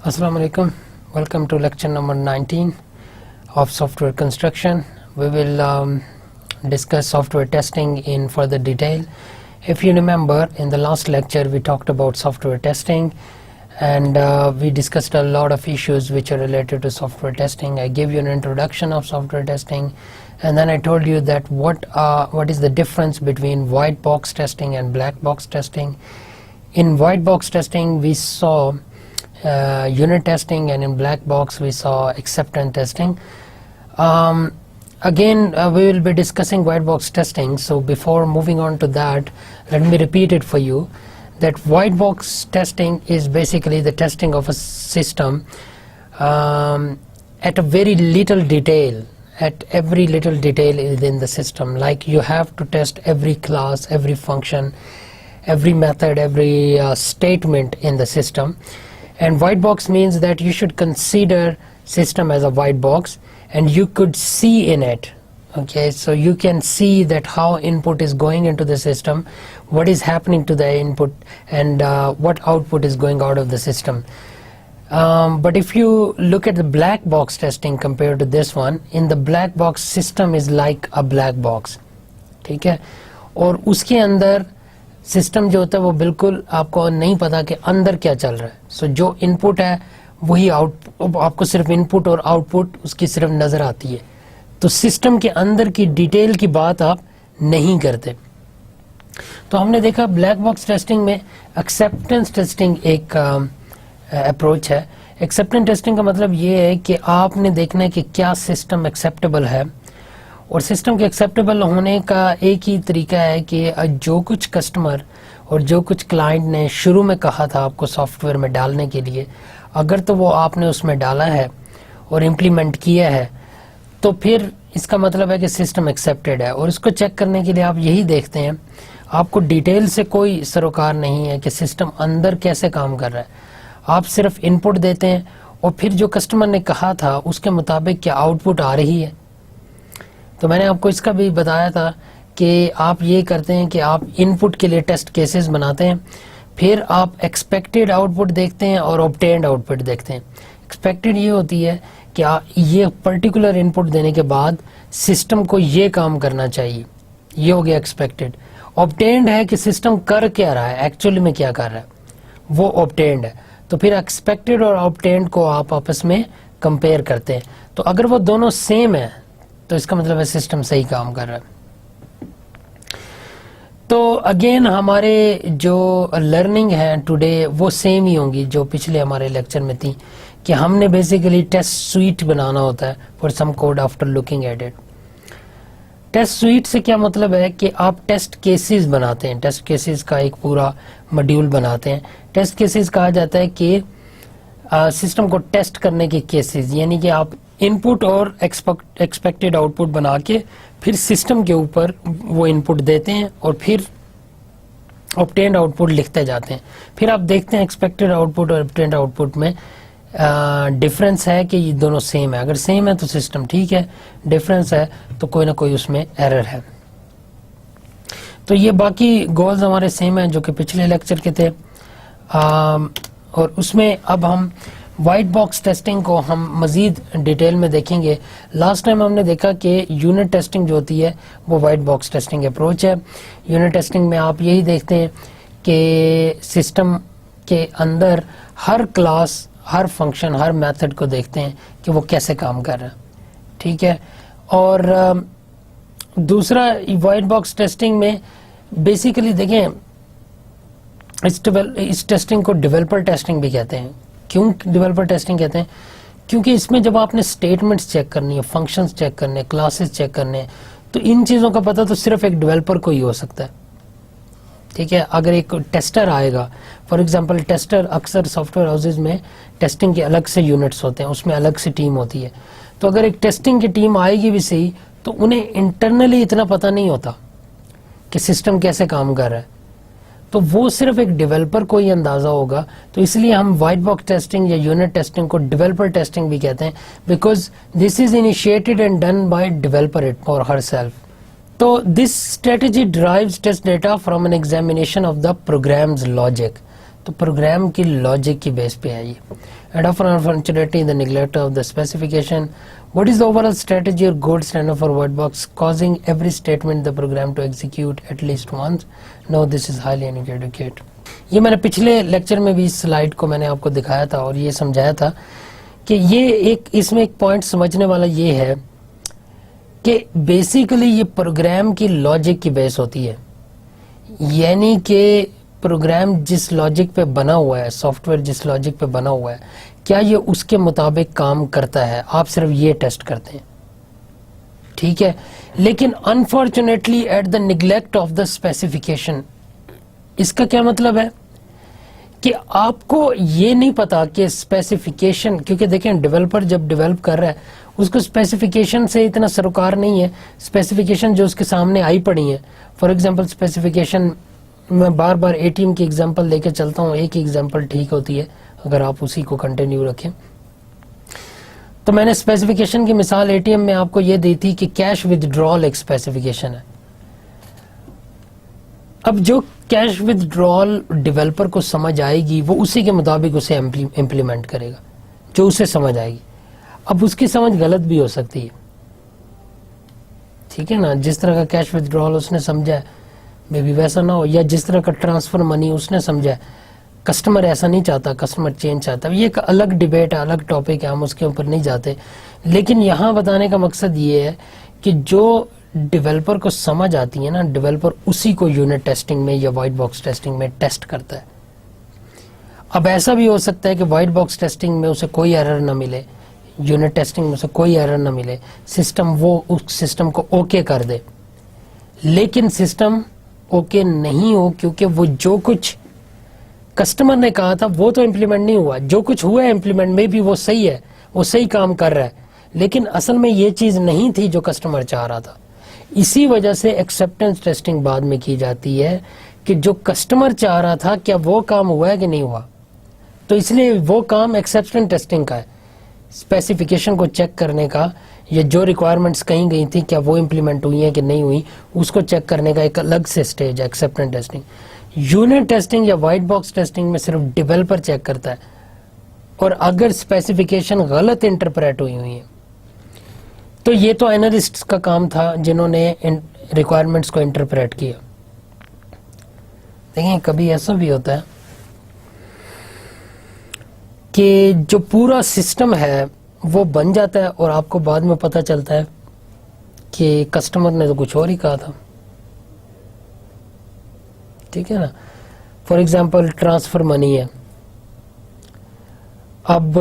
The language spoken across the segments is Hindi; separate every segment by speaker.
Speaker 1: Assalamu alaikum. Welcome to lecture number 19 of software construction. We will discuss software testing in further detail. If you remember, in the last lecture we talked about software testing and we discussed a lot of issues which are related to software testing. I gave you an introduction of software testing, and then I told you that what is the difference between white box testing and black box testing. In white box testing we saw unit testing, and in black box we saw acceptance testing. Again we will be discussing white box testing, so before moving on to that, let me repeat it for you that white box testing is basically the testing of a system at a very little detail, at every little detail within the system. Like you have to test every class, every function, every method, every statement in the system. And white box means that you should consider system as a white box and you could see in it. Okay, so you can see that how input is going into the system, what is happening to the input, and what output is going out of the system. But if you look at the black box testing compared to this one, in the black box system is like a black box. ठीक है, और उसके अंदर सिस्टम जो होता है वो बिल्कुल आपको नहीं पता कि अंदर क्या चल रहा है. सो जो इनपुट है वही आउट, आपको सिर्फ इनपुट और आउटपुट उसकी सिर्फ नज़र आती है. तो सिस्टम के अंदर की डिटेल की बात आप नहीं करते. तो हमने देखा ब्लैक बॉक्स टेस्टिंग में एक्सेप्टेंस टेस्टिंग एक अप्रोच है. एक्सेप्टेंस टेस्टिंग का मतलब ये है कि आपने देखना है कि क्या सिस्टम एक्सेप्टेबल है, और सिस्टम के एक्सेप्टेबल होने का एक ही तरीका है कि जो कुछ कस्टमर और जो कुछ क्लाइंट ने शुरू में कहा था आपको सॉफ्टवेयर में डालने के लिए, अगर तो वो आपने उसमें डाला है और इम्प्लीमेंट किया है तो फिर इसका मतलब है कि सिस्टम एक्सेप्टेड है. और इसको चेक करने के लिए आप यही देखते हैं, आपको डिटेल से कोई सरोकार नहीं है कि सिस्टम अंदर कैसे काम कर रहा है. आप सिर्फ इनपुट देते हैं और फिर जो कस्टमर ने कहा था उसके मुताबिक क्या आउटपुट आ रही है. तो मैंने आपको इसका भी बताया था कि आप ये करते हैं कि आप इनपुट के लिए टेस्ट केसेस बनाते हैं, फिर आप एक्सपेक्टेड आउटपुट देखते हैं और ऑब्टेन्ड आउटपुट देखते हैं. एक्सपेक्टेड ये होती है कि ये पर्टिकुलर इनपुट देने के बाद सिस्टम को ये काम करना चाहिए, ये हो गया एक्सपेक्टेड. ऑब्टेन्ड है कि सिस्टम कर क्या रहा है, एक्चुअली में क्या कर रहा है, वो ऑब्टेन्ड है. तो फिर एक्सपेक्टेड और ऑब्टेन्ड को आप आपस में कंपेयर करते हैं. तो अगर वो दोनों सेम है तो इसका मतलब है सिस्टम सही काम कर रहा है. तो अगेन हमारे जो लर्निंग है टुडे वो सेम ही होंगी जो पिछले हमारे लेक्चर में थी, कि हमने बेसिकली टेस्ट स्वीट बनाना होता है for some code after looking at it. Test suite से क्या मतलब है कि आप टेस्ट केसेस बनाते हैं, टेस्ट केसेस का एक पूरा मॉड्यूल बनाते हैं. टेस्ट केसेस कहा जाता है कि सिस्टम को टेस्ट करने के केसेस, यानी कि आप इनपुट और एक्सपेक्टेड आउटपुट बना के फिर सिस्टम के ऊपर वो इनपुट देते हैं और फिर ऑब्टेन्ड आउटपुट लिखते जाते हैं. फिर आप देखते हैं एक्सपेक्टेड आउटपुट और ऑब्टेन्ड आउटपुट में डिफरेंस है कि ये दोनों सेम है. अगर सेम है तो सिस्टम ठीक है, डिफरेंस है तो कोई ना कोई उसमें एरर है. तो ये बाकी गोल्स हमारे सेम हैं जो कि पिछले लेक्चर के थे. और उसमें अब हम वाइट बॉक्स टेस्टिंग को हम मज़ीद डिटेल में देखेंगे. लास्ट टाइम हमने देखा कि यूनिट टेस्टिंग जो होती है वो वाइट बॉक्स टेस्टिंग अप्रोच है. यूनिट टेस्टिंग में आप यही देखते हैं कि सिस्टम के अंदर हर क्लास, हर फंक्शन, हर मेथड को देखते हैं कि वो कैसे काम कर रहा है. ठीक है. और दूसरा वाइट बॉक्स टेस्टिंग में बेसिकली देखें, इस टेस्टिंग को डेवलपर टेस्टिंग भी कहते हैं. क्यों डेवलपर टेस्टिंग कहते हैं? क्योंकि इसमें जब आपने स्टेटमेंट्स चेक करनी है, फंक्शंस चेक करने, क्लासेस चेक करने, तो इन चीज़ों का पता तो सिर्फ एक डेवलपर को ही हो सकता है. ठीक है. अगर एक टेस्टर आएगा, फॉर एग्जांपल टेस्टर, अक्सर सॉफ्टवेयर हाउसेज में टेस्टिंग के अलग से यूनिट्स होते हैं, उसमें अलग से टीम होती है. तो अगर एक टेस्टिंग की टीम आएगी भी सही तो उन्हें इंटरनली इतना पता नहीं होता कि सिस्टम कैसे काम कर रहा है, तो वो सिर्फ एक डेवलपर को ही अंदाजा होगा. तो इसलिए हम वाइट बॉक्स टेस्टिंग या यूनिट टेस्टिंग को डेवलपर टेस्टिंग भी कहते हैं, because this is initiated and done by developer it or herself. तो this strategy derives test data from an examination of the program's logic. तो प्रोग्राम की लॉजिक की बेस पे है ये. And often unfortunately in the neglect of the specification, what is the overall strategy or gold standard for white box causing every statement the program to execute at least once? No, this is highly inadequate. ये मैंने पिछले लेक्चर में भी इस स्लाइड को मैंने आपको दिखाया था और ये समझाया था कि ये इसमें एक पॉइंट समझने वाला ये है कि बेसिकली ये प्रोग्राम की लॉजिक की बेस होती है, यानी कि प्रोग्राम जिस लॉजिक पे बना हुआ है, सॉफ्टवेयर जिस लॉजिक पे बना हुआ है, क्या ये उसके मुताबिक काम करता है. आप सिर्फ ये टेस्ट करते हैं, ठीक है. लेकिन unfortunately at the neglect of the specification, इसका क्या मतलब है कि आपको ये नहीं पता कि स्पेसिफिकेशन, क्योंकि देखें डेवलपर जब डेवलप कर रहा है उसको स्पेसिफिकेशन से इतना सरोकार नहीं है. स्पेसिफिकेशन जो उसके सामने आई पड़ी है, फॉर एग्जांपल स्पेसिफिकेशन, मैं बार बार एटीएम की एग्जांपल लेके चलता हूँ, एक ही एग्जांपल ठीक होती है अगर आप उसी को कंटिन्यू रखें. तो मैंने स्पेसिफिकेशन की मिसाल एटीएम में आपको ये दी थी कि कैश विदड्रॉल एक स्पेसिफिकेशन है. अब जो कैश विदड्रॉल डेवलपर को समझ आएगी वो उसी के मुताबिक उसे इम्प्लीमेंट करेगा जो उसे समझ आएगी. अब उसकी समझ गलत भी हो सकती है, ठीक है ना. जिस तरह का कैश विदड्रॉल उसने समझा है मे बी वैसा ना हो, या जिस तरह का ट्रांसफर मनी उसने समझा है, कस्टमर ऐसा नहीं चाहता, कस्टमर चेंज चाहता है. ये एक अलग डिबेट है, अलग टॉपिक है, हम उसके ऊपर नहीं जाते. लेकिन यहाँ बताने का मकसद ये है कि जो डेवलपर को समझ आती है ना, डेवलपर उसी को यूनिट टेस्टिंग में या वाइट बॉक्स टेस्टिंग में टेस्ट करता है. अब ऐसा भी हो सकता है कि वाइट बॉक्स टेस्टिंग में उसे कोई एरर ना मिले, यूनिट टेस्टिंग में उसे कोई एरर ना मिले, सिस्टम वो उस सिस्टम को ओके कर दे, लेकिन सिस्टम ओके नहीं हो क्योंकि वो जो कुछ कस्टमर ने कहा था वो तो इम्प्लीमेंट नहीं हुआ. जो कुछ हुआ है इम्प्लीमेंट में भी वो सही है, वो सही काम कर रहा है, लेकिन असल में ये चीज नहीं थी जो कस्टमर चाह रहा था. इसी वजह से एक्सेप्टेंस टेस्टिंग बाद में की जाती है कि जो कस्टमर चाह रहा था क्या वो काम हुआ है कि नहीं हुआ. तो इसलिए वो काम एक्सेप्टेंस टेस्टिंग का है, स्पेसिफिकेशन को चेक करने का, या जो रिक्वायरमेंट्स कहीं गई थी क्या वो इम्प्लीमेंट हुई है कि नहीं हुई, उसको चेक करने का एक अलग से स्टेज है एक्सेप्टेंस टेस्टिंग. यूनिट टेस्टिंग या वाइट बॉक्स टेस्टिंग में सिर्फ डेवलपर चेक करता है, और अगर स्पेसिफिकेशन गलत इंटरप्रेट हुई है तो ये तो एनालिस्ट्स का काम था जिन्होंने रिक्वायरमेंट्स को इंटरप्रेट किया. देखिए कभी ऐसा भी होता है कि जो पूरा सिस्टम है वो बन जाता है और आपको बाद में पता चलता है कि कस्टमर ने तो कुछ और ही कहा था, ठीक है ना. फॉर एग्जांपल ट्रांसफर मनी है, अब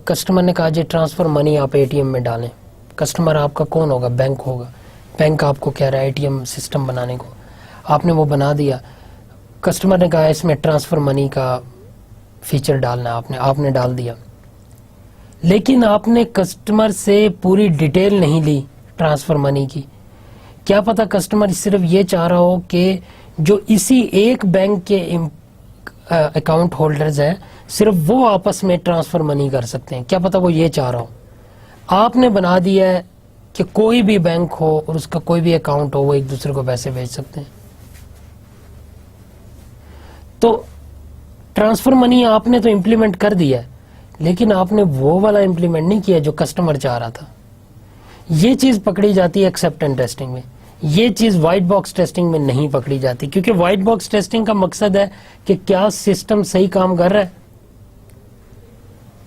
Speaker 1: कस्टमर ने कहा जी ट्रांसफर मनी आप एटीएम में डालें. कस्टमर आपका कौन होगा? बैंक होगा. बैंक आपको कह रहा है एटीएम सिस्टम बनाने को, आपने वो बना दिया. कस्टमर ने कहा इसमें ट्रांसफर मनी का फीचर डालना है, आपने डाल दिया, लेकिन आपने कस्टमर से पूरी डिटेल नहीं ली ट्रांसफर मनी की. क्या पता कस्टमर सिर्फ ये चाह रहा हो कि जो इसी एक बैंक के अकाउंट होल्डर्स हैं सिर्फ वो आपस में ट्रांसफर मनी कर सकते हैं. क्या पता वो ये चाह रहा हो. आपने बना दिया है कि कोई भी बैंक हो और उसका कोई भी अकाउंट हो वो एक दूसरे को पैसे भेज सकते हैं. तो ट्रांसफर मनी आपने तो इम्प्लीमेंट कर दिया है, लेकिन आपने वो वाला इम्प्लीमेंट नहीं किया जो कस्टमर चाह रहा था. ये चीज पकड़ी जाती है एक्सेप्टेंस टेस्टिंग में. ये चीज व्हाइट बॉक्स टेस्टिंग में नहीं पकड़ी जाती, क्योंकि व्हाइट बॉक्स टेस्टिंग का मकसद है कि क्या सिस्टम सही काम कर रहा है.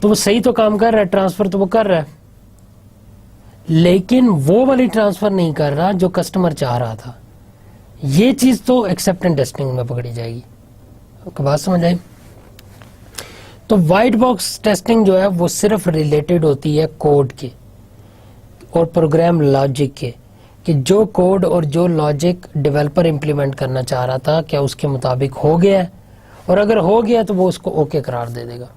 Speaker 1: तो वो सही तो काम कर रहा है, ट्रांसफर तो वो कर रहा है, लेकिन वो वाली ट्रांसफर नहीं कर रहा जो कस्टमर चाह रहा था. ये चीज तो एक्सेप्टेंस टेस्टिंग में पकड़ी जाएगी. बात समझ आई? तो व्हाइट बॉक्स टेस्टिंग जो है वो सिर्फ रिलेटेड होती है कोड के और प्रोग्राम लॉजिक के, कि जो कोड और जो लॉजिक डेवलपर इंप्लीमेंट करना चाह रहा था क्या उसके मुताबिक हो गया है, और अगर हो गया तो वो उसको ओके करार दे देगा.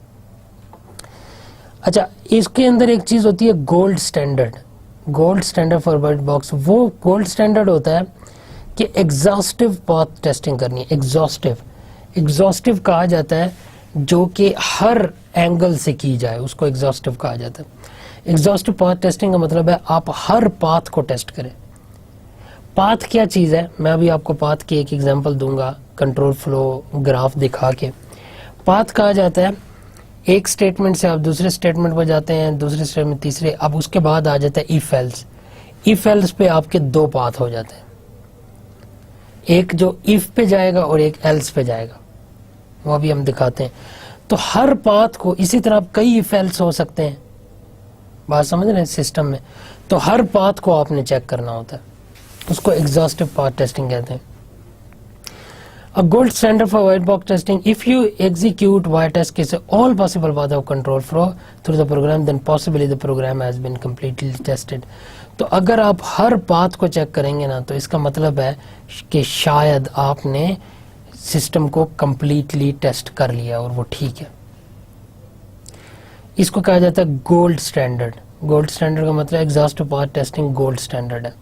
Speaker 1: अच्छा, इसके अंदर एक चीज होती है gold standard. Gold standard for white box, वो गोल्ड स्टैंडर्ड होता है कि एग्जॉस्टिव पाथ टेस्टिंग करनी है. एग्जॉस्टिव कहा जाता है जो कि हर एंगल से की जाए, उसको एग्जॉस्टिव कहा जाता है. एग्जॉस्टिव पाथ टेस्टिंग का मतलब है आप हर पाथ को टेस्ट करें. पाथ क्या चीज है, मैं अभी आपको पाथ की एक एग्जांपल दूंगा कंट्रोल फ्लो ग्राफ दिखा के। पाथ कहा जाता है एक स्टेटमेंट से आप दूसरे स्टेटमेंट पर जाते हैं, दूसरे स्टेटमेंट तीसरे, अब उसके बाद आ जाता है इफ एल्स। इफ एल्स पे आपके दो पाथ हो जाते हैं, एक जो इफ पे जाएगा और एक एल्स पे जाएगा, वो भी हम दिखाते हैं। तो हर पाथ को इसी तरह कई इफ एल्स हो सकते हैं, बात समझ रहे हैं सिस्टम में। तो हर पाथ को आपने चेक करना होता है, उसको एग्जॉस्टिव पाथ टेस्टिंग कहते हैं। A gold standard for white box testing: if you execute white test cases all possible paths of control flow through the program, then possibly the program has been completely tested. तो अगर आप हर पाथ को चेक करेंगे ना, तो इसका मतलब है कि शायद आपने सिस्टम को completely टेस्ट कर लिया और वो ठीक है। इसको कहा जाता है गोल्ड स्टैंडर्ड। गोल्ड स्टैंडर्ड का मतलब exhaustive path testing gold standard है।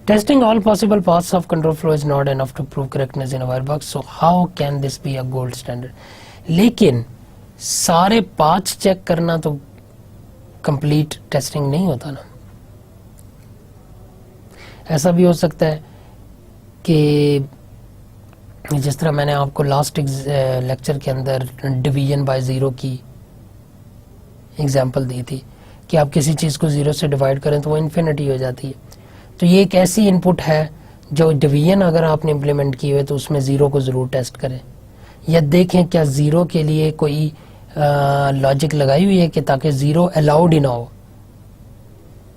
Speaker 1: Testing all possible paths of control flow is not enough to prove correctness in a white box. So how can this be a gold standard? लेकिन सारे पाथ्स चेक करना तो कंप्लीट टेस्टिंग नहीं होता ना। ऐसा भी हो सकता है कि जिस तरह मैंने आपको लास्ट लेक्चर के अंदर डिवीजन बाय ज़ीरो की एग्जांपल दी थी कि आप किसी चीज़ को ज़ीरो से डिवाइड करें तो वो इन्फिनिटी हो जाती है। तो ये एक ऐसी इनपुट है जो डिवीजन अगर आपने इम्प्लीमेंट की हुई है तो उसमें ज़ीरो को ज़रूर टेस्ट करें, या देखें क्या ज़ीरो के लिए कोई लॉजिक लगाई हुई है कि ताकि ज़ीरो अलाउड ही ना हो।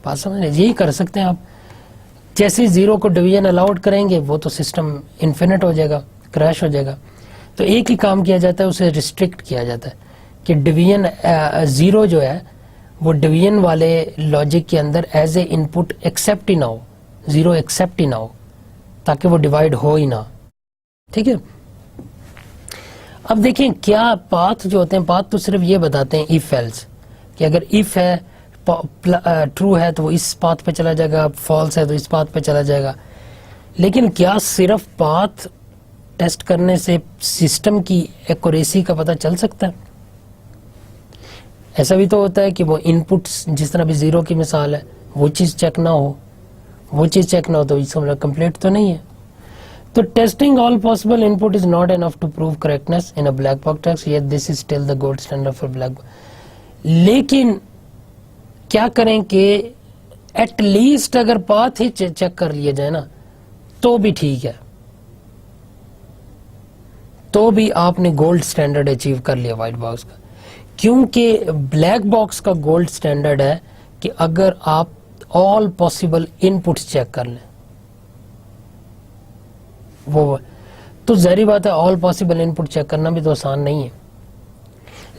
Speaker 1: बात समझ रहे, यही कर सकते हैं आप। जैसे ज़ीरो को डिवीजन अलाउड करेंगे वो तो सिस्टम इन्फिनिट हो जाएगा, क्रैश हो जाएगा। तो एक ही काम किया जाता है, उसे रिस्ट्रिक्ट किया जाता है कि डिवीजन ज़ीरो जो है वो डिवीजन वाले लॉजिक के अंदर एज ए इनपुट एक्सेप्ट ही ना हो, ज़ीरो एक्सेप्ट ही ना हो, ताकि वो डिवाइड हो ही ना। ठीक है। अब देखें क्या पाथ जो होते हैं, पाथ तो सिर्फ ये बताते हैं इफ एल्स, कि अगर इफ है ट्रू है तो वो इस पाथ पे चला जाएगा, फॉल्स है तो इस पाथ पे चला जाएगा। लेकिन क्या सिर्फ पाथ टेस्ट करने से सिस्टम की एक्यूरेसी का पता चल सकता है? ऐसा भी तो होता है कि वो इनपुट्स, जिस तरह भी ज़ीरो की मिसाल है, वो चीज़ चेक ना हो, वो चीज़ चेक ना हो तो इसका मतलब कंप्लीट तो नहीं है। तो testing all possible input is not enough to prove correctness in a black box test, yet this is still the gold standard for black box. लेकिन क्या करें कि एटलीस्ट अगर पाथ ही चेक कर लिया जाए ना तो भी ठीक है, तो भी आपने गोल्ड स्टैंडर्ड अचीव कर लिया व्हाइट बॉक्स का। क्योंकि ब्लैक बॉक्स का गोल्ड स्टैंडर्ड है कि अगर आप ऑल पॉसिबल इनपुट्स चेक कर लें, वो तो ज़ाहिर बात है ऑल पॉसिबल इनपुट चेक करना भी तो आसान नहीं है।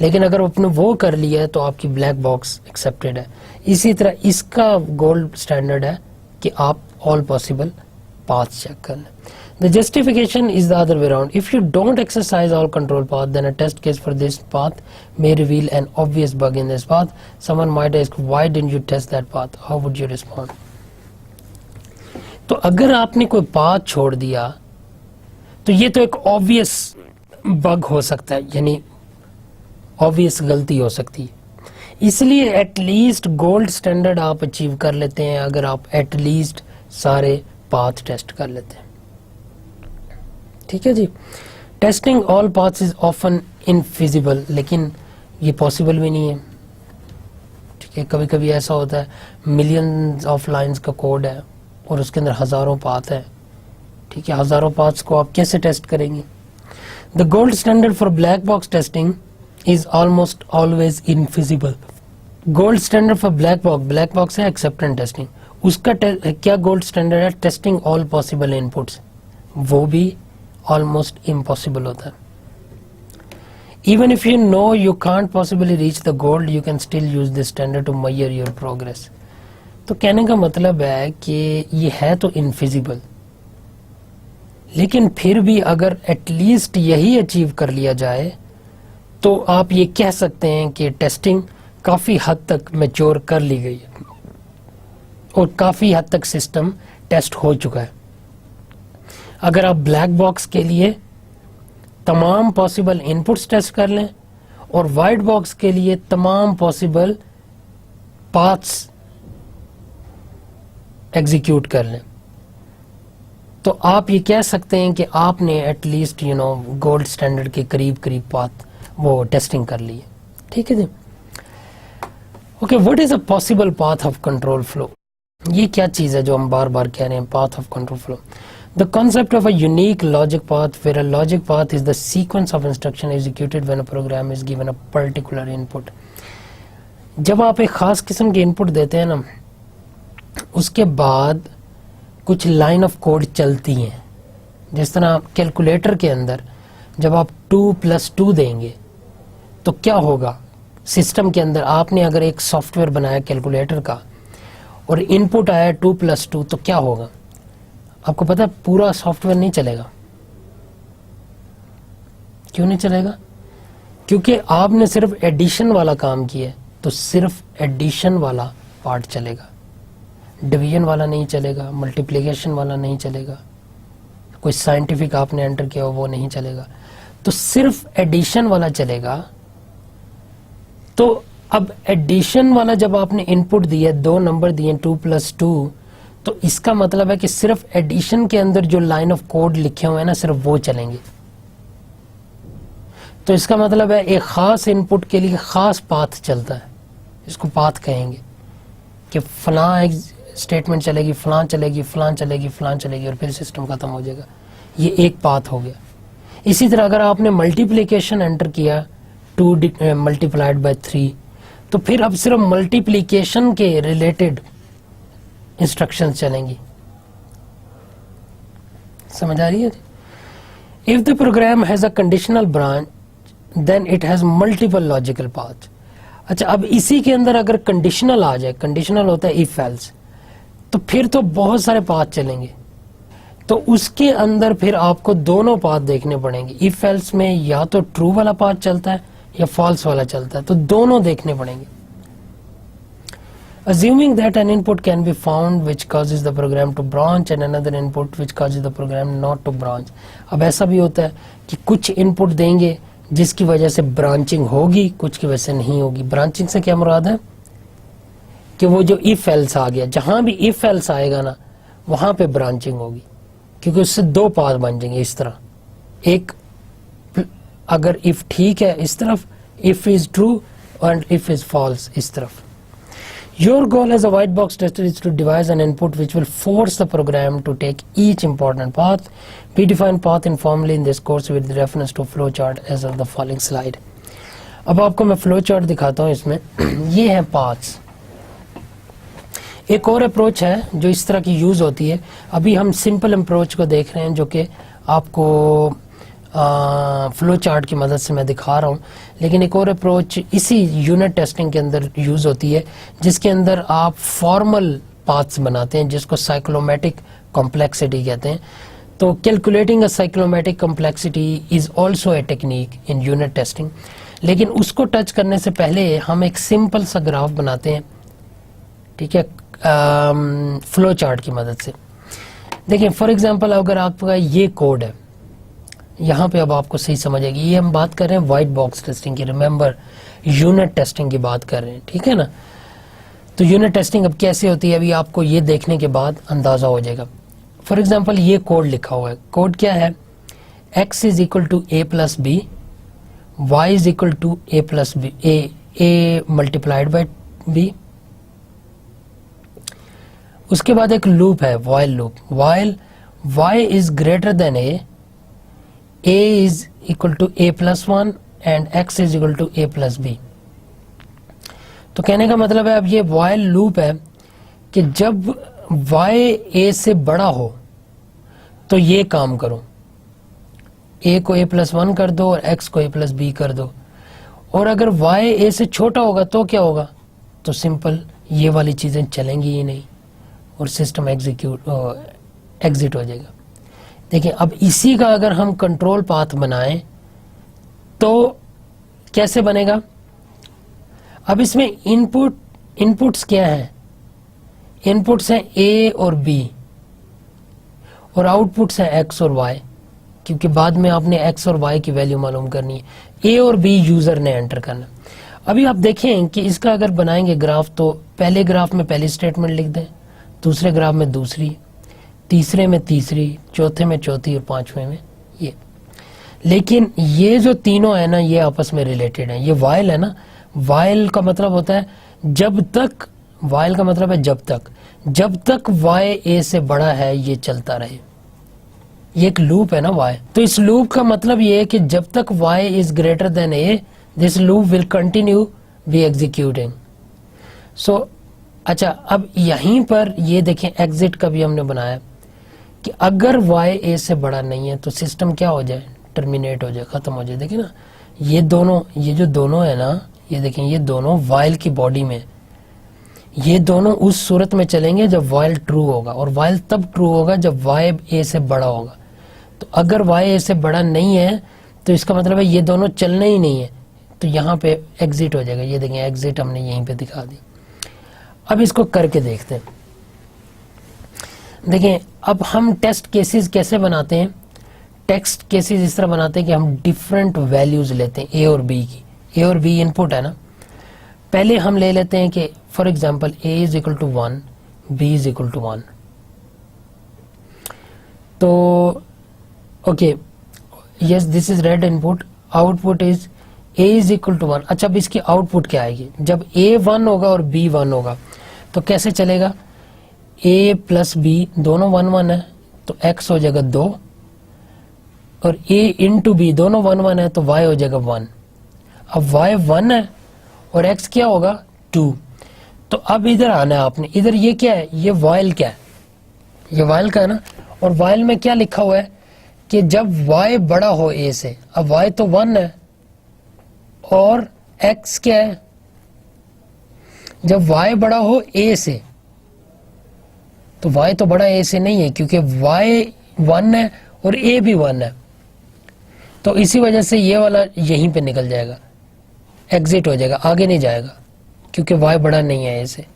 Speaker 1: लेकिन अगर आपने वो कर लिया है तो आपकी ब्लैक बॉक्स एक्सेप्टेड है। इसी तरह इसका गोल्ड स्टैंडर्ड है कि आप ऑल पॉसिबल पाथ्स चेक कर लें। The justification is the other way around. If you don't exercise all control path, then a test case for this path may reveal an obvious bug in this path. Someone might ask, why didn't you test that path? How would you respond? तो अगर आपने कोई पाथ छोड़ दिया तो ये तो एक obvious bug हो सकता है, यानी obvious गलती हो सकती है। इसलिए एटलीस्ट गोल्ड स्टैंडर्ड आप अचीव कर लेते हैं अगर आप एटलीस्ट सारे पाथ टेस्ट कर लेते हैं। ठीक है जी। Testing all paths is often infeasible, लेकिन ये पॉसिबल भी नहीं है। ठीक है, कभी कभी ऐसा होता है मिलियंस ऑफ लाइंस का कोड है और उसके अंदर हजारों पाथ है। ठीक है, हजारों पाथ्स को आप कैसे टेस्ट करेंगे? The gold standard for black box testing is almost always infeasible. Gold standard for black box है एक्सेप्टेंस टेस्टिंग, उसका क्या गोल्ड स्टैंडर्ड है? टेस्टिंग ऑल पॉसिबल इनपुट्स, वो भी ऑलमोस्ट इम्पॉसिबल होता है। Even if you know you can't possibly reach the gold, you can still use this standard to measure your progress. तो कहने का मतलब है कि ये है तो इनफिजिबल, लेकिन फिर भी अगर एटलीस्ट यही अचीव कर लिया जाए तो आप ये कह सकते हैं कि टेस्टिंग काफी हद तक मैच्योर कर ली गई है और काफी हद तक सिस्टम टेस्ट हो चुका है। अगर आप ब्लैक बॉक्स के लिए तमाम पॉसिबल इनपुट्स टेस्ट कर लें और वाइट बॉक्स के लिए तमाम पॉसिबल पाथ्स एग्जीक्यूट कर लें, तो आप ये कह सकते हैं कि आपने एटलीस्ट गोल्ड स्टैंडर्ड के करीब करीब पाथ वो टेस्टिंग कर ली है। ठीक है जी। Okay, what is a possible path of control flow? ये क्या चीज है जो हम बार बार कह रहे हैं, path of control flow? The concept of a unique logic path where a logic path is the sequence of instruction executed when a program is given a particular input. जब आप एक खास किस्म के इनपुट देते हैं ना, उसके बाद कुछ लाइन ऑफ कोड चलती हैं। जिस तरह कैलकुलेटर के अंदर जब आप 2 + 2 देंगे तो क्या होगा, सिस्टम के अंदर आपने अगर एक सॉफ्टवेयर बनाया कैलकुलेटर का और इनपुट आया 2 + 2, तो क्या होगा आपको पता है? पूरा सॉफ्टवेयर नहीं चलेगा। क्यों नहीं चलेगा? क्योंकि आपने सिर्फ एडिशन वाला काम किया है, तो सिर्फ एडिशन वाला पार्ट चलेगा, डिवीजन वाला नहीं चलेगा, मल्टीप्लिकेशन वाला नहीं चलेगा, कोई साइंटिफिक आपने एंटर किया हो वो नहीं चलेगा, तो सिर्फ एडिशन वाला चलेगा। तो अब एडिशन वाला जब आपने इनपुट दिया, 2 नंबर दिए 2 + 2, तो इसका मतलब है कि सिर्फ एडिशन के अंदर जो लाइन ऑफ कोड लिखे हुए हैं ना, सिर्फ वो चलेंगे। तो इसका मतलब है एक खास इनपुट के लिए खास पाथ चलता है, इसको पाथ कहेंगे कि फलां एक स्टेटमेंट चलेगी, फलां चलेगी, फलां चलेगी, फलां चलेगी, और फिर सिस्टम खत्म हो जाएगा। ये एक पाथ हो गया। इसी तरह अगर आपने मल्टीप्लिकेशन एंटर किया 2 × 3, तो फिर अब सिर्फ मल्टीप्लिकेशन के रिलेटेड इंस्ट्रक्शंस चलेंगी। समझ आ रही है? If the program has a conditional branch then it has multiple logical path. अच्छा, अब इसी के अंदर अगर कंडीशनल आ जाए, कंडीशनल होता है इफ एल्स, तो फिर तो बहुत सारे पाथ चलेंगे। तो उसके अंदर फिर आपको दोनों पाथ देखने पड़ेंगे। इफ एल्स में या तो ट्रू वाला पाथ चलता है या फॉल्स वाला चलता है, तो दोनों देखने पड़ेंगे। Assuming that an input can be found which causes the program to branch and another input which causes the program not to branch. अब ऐसा भी होता है कि कुछ इनपुट देंगे जिसकी वजह से ब्रांचिंग होगी, कुछ की वजह से नहीं होगी। ब्रांचिंग से क्या मुराद है कि वो जो इफ एल्स आ गया, जहां भी इफ एल्स आएगा ना, वहां पे ब्रांचिंग होगी, क्योंकि उससे 2 पाथ बन जाएंगे इस तरह। एक अगर इफ ठीक है इस तरफ, इफ इज ट्रू, और इफ इज फॉल्स इस तरफ। Your goal as a white box tester is to devise an input which will force the program to take each important path. We define path informally in this course with reference to flowchart as of the following slide. अब आपको मैं flowchart दिखाता हूँ इसमें। ये है paths। एक और अप्रोच है जो इस तरह की यूज होती है। अभी हम सिंपल अप्रोच को देख रहे हैं जो कि आपको फ्लो चार्ट की मदद से मैं दिखा रहा हूँ, लेकिन एक और अप्रोच इसी यूनिट टेस्टिंग के अंदर यूज होती है जिसके अंदर आप फॉर्मल पाथ्स बनाते हैं, जिसको साइक्लोमेटिक कॉम्प्लेक्सिटी कहते हैं। तो calculating a cyclomatic complexity is also a technique in unit testing, लेकिन उसको टच करने से पहले हम एक सिंपल सा ग्राफ बनाते हैं, ठीक है, फ्लो चार्ट की मदद से। देखिए फॉर एग्जांपल अगर आपका ये कोड है, यहाँ पे अब आपको सही समझ आएगी। ये हम बात कर रहे हैं व्हाइट बॉक्स टेस्टिंग की, रिमेंबर यूनिट टेस्टिंग की बात कर रहे हैं, ठीक है ना। तो यूनिट टेस्टिंग अब कैसे होती है, अभी आपको ये देखने के बाद अंदाजा हो जाएगा। फॉर एग्जांपल ये कोड लिखा हुआ है, कोड क्या है, x is equal to a plus b, y is equal to a plus b, a multiplied by b। उसके बाद एक लूप है, while loop, while y is greater than a is equal to a plus 1 and x is equal to a plus b। तो कहने का मतलब है अब ये while लूप है कि जब y a से बड़ा हो तो ये काम करो, a को a plus 1 कर दो और x को a plus b कर दो, और अगर y a से छोटा होगा तो क्या होगा, तो सिंपल ये वाली चीजें चलेंगी ही नहीं और सिस्टम एग्जिट हो जाएगा। देखिए अब इसी का अगर हम कंट्रोल पाथ बनाएं तो कैसे बनेगा। अब इसमें इनपुट्स क्या हैं, इनपुट्स हैं a और b, और आउटपुट्स हैं x और y, क्योंकि बाद में आपने x और y की वैल्यू मालूम करनी है। a और b यूजर ने एंटर करना। अभी आप देखें कि इसका अगर बनाएंगे ग्राफ, तो पहले ग्राफ में पहली स्टेटमेंट लिख दें, दूसरे ग्राफ में दूसरी, तीसरे में तीसरी, चौथे में चौथी और पांचवें में ये। लेकिन ये जो तीनों है ना ये आपस में रिलेटेड है। ये वाइल है ना, वाइल का मतलब होता है जब तक, वाइल का मतलब है जब तक y a से बड़ा है ये चलता रहे। ये एक लूप है ना y, तो इस लूप का मतलब ये है कि जब तक y is greater than a this loop will continue be executing. So अच्छा, अब यहीं पर ये देखें एग्जिट का भी हमने बनाया कि अगर y a से बड़ा नहीं है तो सिस्टम क्या हो जाए, टर्मिनेट हो जाए, खत्म हो जाए। देखिए ना ये दोनों, ये जो दोनों है ना, ये देखें ये दोनों वाइल की बॉडी में, ये दोनों उस सूरत में चलेंगे जब वाइल ट्रू होगा, और वाइल तब ट्रू होगा जब y a से बड़ा होगा। तो अगर y a से बड़ा नहीं है तो इसका मतलब है ये दोनों चलने ही नहीं है, तो यहाँ पे एग्जिट हो जाएगा। ये देखें एग्जिट हमने यहीं पे दिखा दी। अब इसको करके देखते हैं। देखें अब हम टेस्ट केसेस कैसे बनाते हैं। टेस्ट केसेस इस तरह बनाते हैं कि हम डिफरेंट वैल्यूज लेते हैं a और b की। a और b इनपुट है ना, पहले हम ले लेते हैं कि for example a is equal to 1, b is equal to 1। तो okay, yes this is read input, output is a is equal to 1। अच्छा अब इसकी आउटपुट क्या आएगी, जब a 1 होगा और b 1 होगा तो कैसे चलेगा, a प्लस b दोनों 1 1 है तो x हो जाएगा 2, और a इंटू b दोनों 1 1 है तो y हो जाएगा 1। अब y 1 है और x क्या होगा 2। तो अब इधर आना है आपने, इधर ये क्या है, ये वाइल क्या है, ये वाइल का है ना, और वाइल में क्या लिखा हुआ है कि जब y बड़ा हो a से, अब y तो 1 है और x क्या है, जब y बड़ा हो a से, तो y तो बड़ा a से नहीं है क्योंकि y 1 है और a भी 1 है, तो इसी वजह से ये वाला यहीं पे निकल जाएगा, एग्जिट हो जाएगा, आगे नहीं जाएगा क्योंकि y बड़ा नहीं है a से।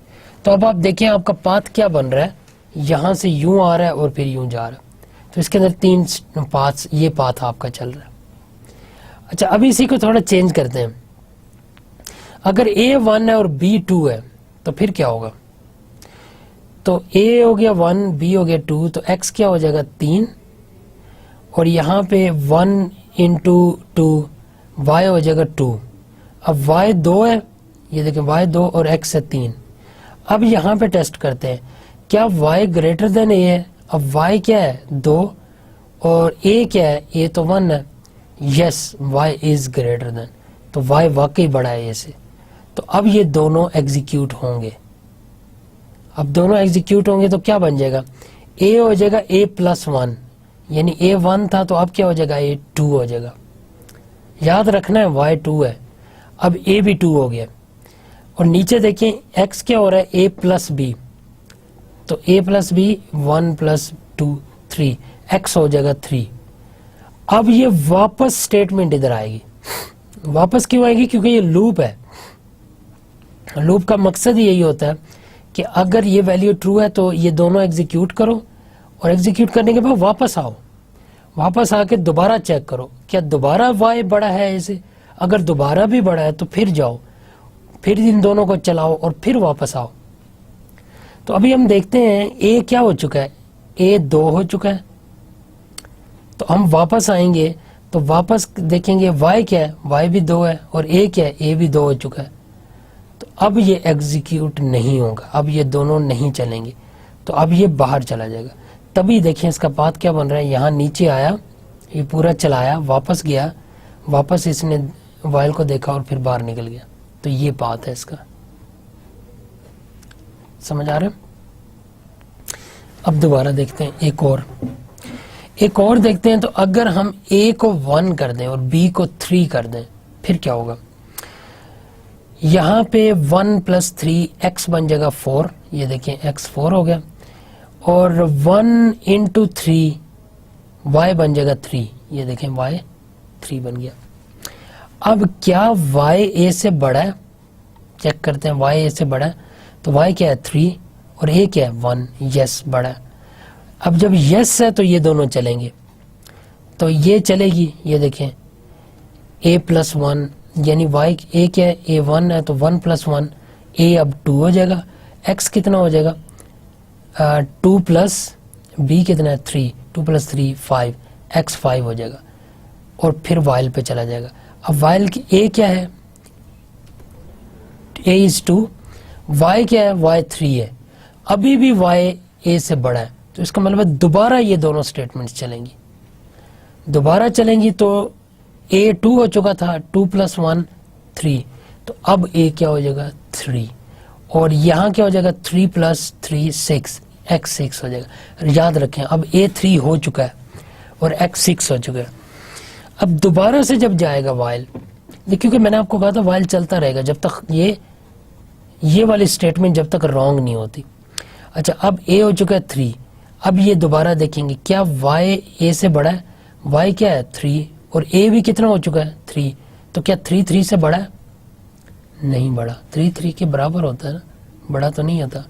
Speaker 1: तो अब आप देखें आपका पाथ क्या बन रहा है, यहां से यूं आ रहा है और फिर यूं जा रहा है, तो इसके अंदर 3 पाथ्स, ये पाथ आपका चल रहा है। अच्छा अभी इसी को थोड़ा चेंज करते हैं। अगर a 1 है और b 2 है तो फिर क्या होगा, तो a हो गया 1, b हो गया 2, तो x क्या हो जाएगा 3, और यहाँ पे 1 इंटू 2 y हो जाएगा 2। अब y 2 है, ये देखें y 2 और x है 3। अब यहाँ पे टेस्ट करते हैं क्या y ग्रेटर देन a है। अब y क्या है 2 और a क्या है, a तो 1 है, yes y is greater then, तो y वाकई बड़ा है a से। तो अब ये दोनों एग्जीक्यूट होंगे। अब दोनों एग्जीक्यूट होंगे तो क्या बन जाएगा, a हो जाएगा a प्लस 1, यानी a 1 था तो अब क्या हो जाएगा a 2 हो जाएगा। याद रखना है y 2 है, अब a भी 2 हो गया। और नीचे देखिए x क्या हो रहा है a प्लस b, तो a plus b 1 plus 2 3, x हो जाएगा 3। अब ये वापस स्टेटमेंट इधर आएगी। वापस क्यों आएगी, क्योंकि ये लूप है। लूप का मकसद यही होता है कि अगर ये वैल्यू ट्रू है तो ये दोनों एग्जीक्यूट करो, और एग्जीक्यूट करने के बाद वापस आओ, वापस आके दोबारा चेक करो क्या दोबारा y बड़ा है इसे। अगर दोबारा भी बड़ा है तो फिर जाओ, फिर इन दोनों को चलाओ और फिर वापस आओ। तो अभी हम देखते हैं a क्या हो चुका है, a 2 हो चुका है, तो हम वापस आएंगे तो वापस देखेंगे y क्या है, y भी 2 है, और a क्या है, a भी 2 हो चुका है। तो अब ये एग्जीक्यूट नहीं होगा, अब ये दोनों नहीं चलेंगे, तो अब ये बाहर चला जाएगा। तभी देखें इसका पाथ क्या बन रहा है, यहाँ नीचे आया, ये पूरा चलाया, वापस गया, वापस इसने वाइल को देखा और फिर बाहर निकल गया। तो ये पाथ है इसका, समझ आ रहा है। अब दोबारा देखते हैं एक और देखते हैं। तो अगर हम a को 1 कर दें और b को 3 कर दें फिर क्या होगा, यहाँ पे 1 प्लस 3 x बन जाएगा 4, ये देखें x 4 हो गया, और 1 इंटू 3 y बन जाएगा 3, ये देखें y 3 बन गया। अब क्या y a से बड़ा है, चेक करते हैं y a से बड़ा है, तो y क्या है 3 और a क्या है 1, यस बड़ा है। अब जब यस है तो ये दोनों चलेंगे, तो ये चलेगी, ये देखें a प्लस 1, यानी y a क्या है a 1 है तो 1 प्लस 1, a अब 2 हो जाएगा, x कितना हो जाएगा 2 प्लस b कितना है 3, 2 + 3 5, x 5 हो जाएगा और फिर while पे चला जाएगा। अब while की a क्या है, a is 2, y क्या है, y 3 है, अभी भी y a से बड़ा है, तो इसका मतलब है दोबारा ये दोनों स्टेटमेंट्स चलेंगी, दोबारा चलेंगी। तो a 2 हो चुका था, 2 + 1 3, तो अब a क्या हो जाएगा 3, और यहाँ क्या हो जाएगा 3 + 3 6, x 6 हो जाएगा। याद रखें अब a 3 हो चुका है और x 6 हो चुका है। अब दोबारा से जब जाएगा while, क्योंकि मैंने आपको कहा था while चलता रहेगा जब तक ये वाली स्टेटमेंट जब तक रॉन्ग नहीं होती। अच्छा, अब a हो चुका है 3, अब ये दोबारा देखेंगे क्या y a से बड़ा है, y क्या है 3 और a भी कितना हो चुका है 3, तो क्या 3 3 से बड़ा है, नहीं बड़ा, 3 3 के बराबर होता है ना, बड़ा तो नहीं होता।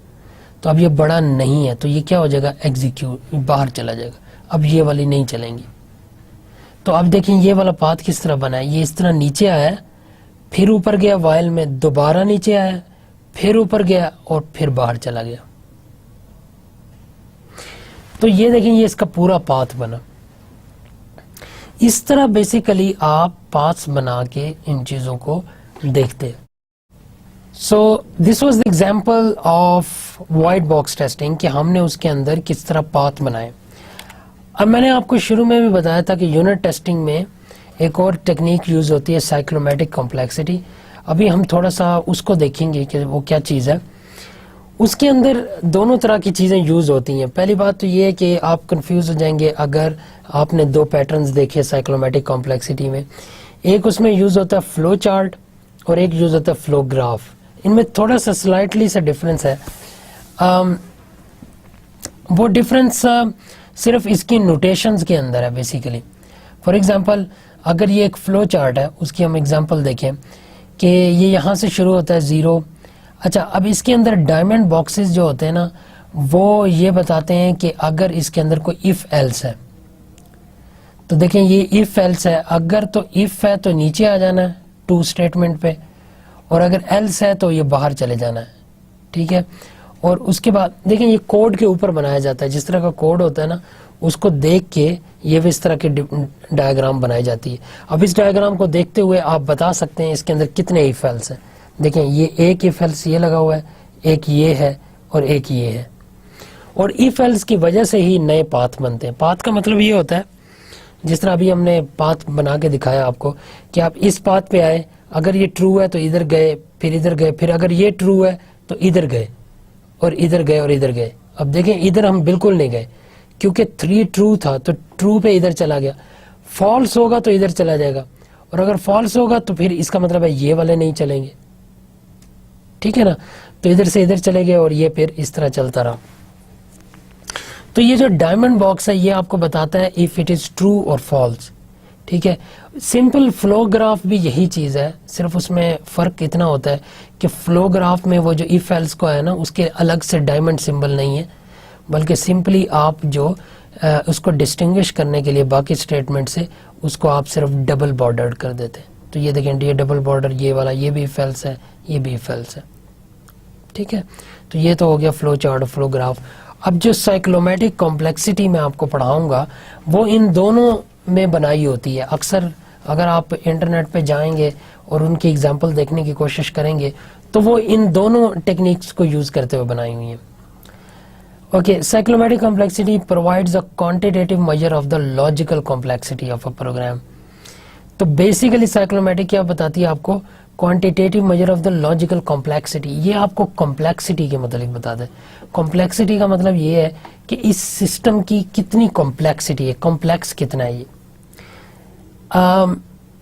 Speaker 1: तो अब ये बड़ा नहीं है, तो ये क्या हो जाएगा एग्जीक्यूट, बाहर चला जाएगा, अब ये वाली नहीं चलेंगी। तो अब देखें ये वाला पाथ किस तरह बना है, ये इस तरह नीचे आया, फिर ऊपर गया while में, दोबारा नीचे आया, फिर ऊपर गया और फिर बाहर चला गया। तो ये देखें ये इसका पूरा पाथ बना। इस तरह बेसिकली आप पाथ्स बना के इन चीजों को देखते हैं। So this was the example of white box testing कि हमने उसके अंदर किस तरह पाथ बनाए। अब मैंने आपको शुरू में भी बताया था कि यूनिट टेस्टिंग में एक और टेक्निक यूज होती है साइक्लोमेटिक कॉम्प्लेक्सिटी। अभी हम थोड़ा सा उसको देखेंगे कि वो क्या चीज़ है। उसके अंदर दोनों तरह की चीज़ें यूज़ होती हैं। पहली बात तो ये है कि आप कंफ्यूज हो जाएंगे अगर आपने दो पैटर्न्स देखे साइक्लोमेटिक कॉम्प्लेक्सिटी में। एक उसमें यूज़ होता है फ्लो चार्ट और एक यूज़ होता है फ्लो ग्राफ। इनमें थोड़ा सा स्लाइटली सा डिफरेंस है। वो डिफरेंस सिर्फ इसकी नोटेशंस के अंदर है बेसिकली। फॉर एग्जांपल अगर ये एक फ्लो चार्ट है, उसकी हम एग्जांपल देखें कि ये यहाँ से शुरू होता है 0। अच्छा, अब इसके अंदर डायमंड बॉक्सेस जो होते हैं ना, वो ये बताते हैं कि अगर इसके अंदर कोई इफ एल्स है तो देखें ये इफ एल्स है, अगर तो इफ है तो नीचे आ जाना है टू स्टेटमेंट पे, और अगर एल्स है तो ये बाहर चले जाना है। ठीक है, और उसके बाद देखें ये कोड के ऊपर बनाया जाता है। जिस तरह का कोड होता है ना, उसको देख के ये भी इस तरह के डायग्राम बनाई जाती है। अब इस डायग्राम को देखते हुए आप बता सकते हैं इसके अंदर कितने इफ एल्स हैं। देखें ये एक इफ एल्स ये लगा हुआ है, एक ये है और एक ये है। और इफ एल्स की वजह से ही नए पाथ बनते हैं। पाथ का मतलब ये होता है, जिस तरह अभी हमने पाथ बना के दिखाया आपको कि आप इस पाथ पे आए, अगर ये ट्रू है तो इधर गए, फिर इधर गए, फिर अगर ये ट्रू है तो इधर गए और इधर गए और इधर गए। अब देखें इधर हम बिल्कुल नहीं गए क्योंकि 3 ट्रू था तो ट्रू पे इधर चला गया। फॉल्स होगा तो इधर चला जाएगा, और अगर फॉल्स होगा तो फिर इसका मतलब है ये वाले नहीं चलेंगे। ठीक है ना, तो इधर से इधर चले गए और ये फिर इस तरह चलता रहा। तो ये जो डायमंड बॉक्स है ये आपको बताता है इफ इट इज ट्रू और फॉल्स। ठीक है, सिंपल फ्लो ग्राफ भी यही चीज है, सिर्फ उसमें फर्क इतना होता है कि फ्लो ग्राफ में वो जो इफ एल्स को है ना, उसके अलग से डायमंड सिंबल नहीं है, बल्कि सिंपली आप जो उसको डिस्टिंग्विश करने के लिए बाकी स्टेटमेंट से उसको आप सिर्फ डबल बॉर्डर्ड कर देते हैं। तो ये देखें ये डबल बॉर्डर, ये वाला ये भी इफ एल्स है, ये भी इफ एल्स है। ठीक है, तो ये तो हो गया फ्लो चार्ट और फ्लो ग्राफ। अब जो साइक्लोमेटिक कॉम्प्लेक्सिटी में आपको पढ़ाऊंगा वो इन दोनों में बनाई होती है। अक्सर अगर आप इंटरनेट पे जाएंगे और उनकी एग्जांपल देखने की कोशिश करेंगे तो वो इन दोनों टेक्निक्स को यूज करते हुए बनाई हुई है। Okay, cyclomatic complexity provides a quantitative measure of the logical complexity of a program. तो बेसिकली साइक्लोमेटिक क्या बताती है आपको, quantitative measure of the logical complexity. ये आपको कॉम्प्लेक्सिटी के मतलब बताते हैं। कॉम्प्लेक्सिटी का मतलब ये है कि इस सिस्टम की कितनी कॉम्प्लेक्सिटी है, कॉम्प्लेक्स कितना है ये।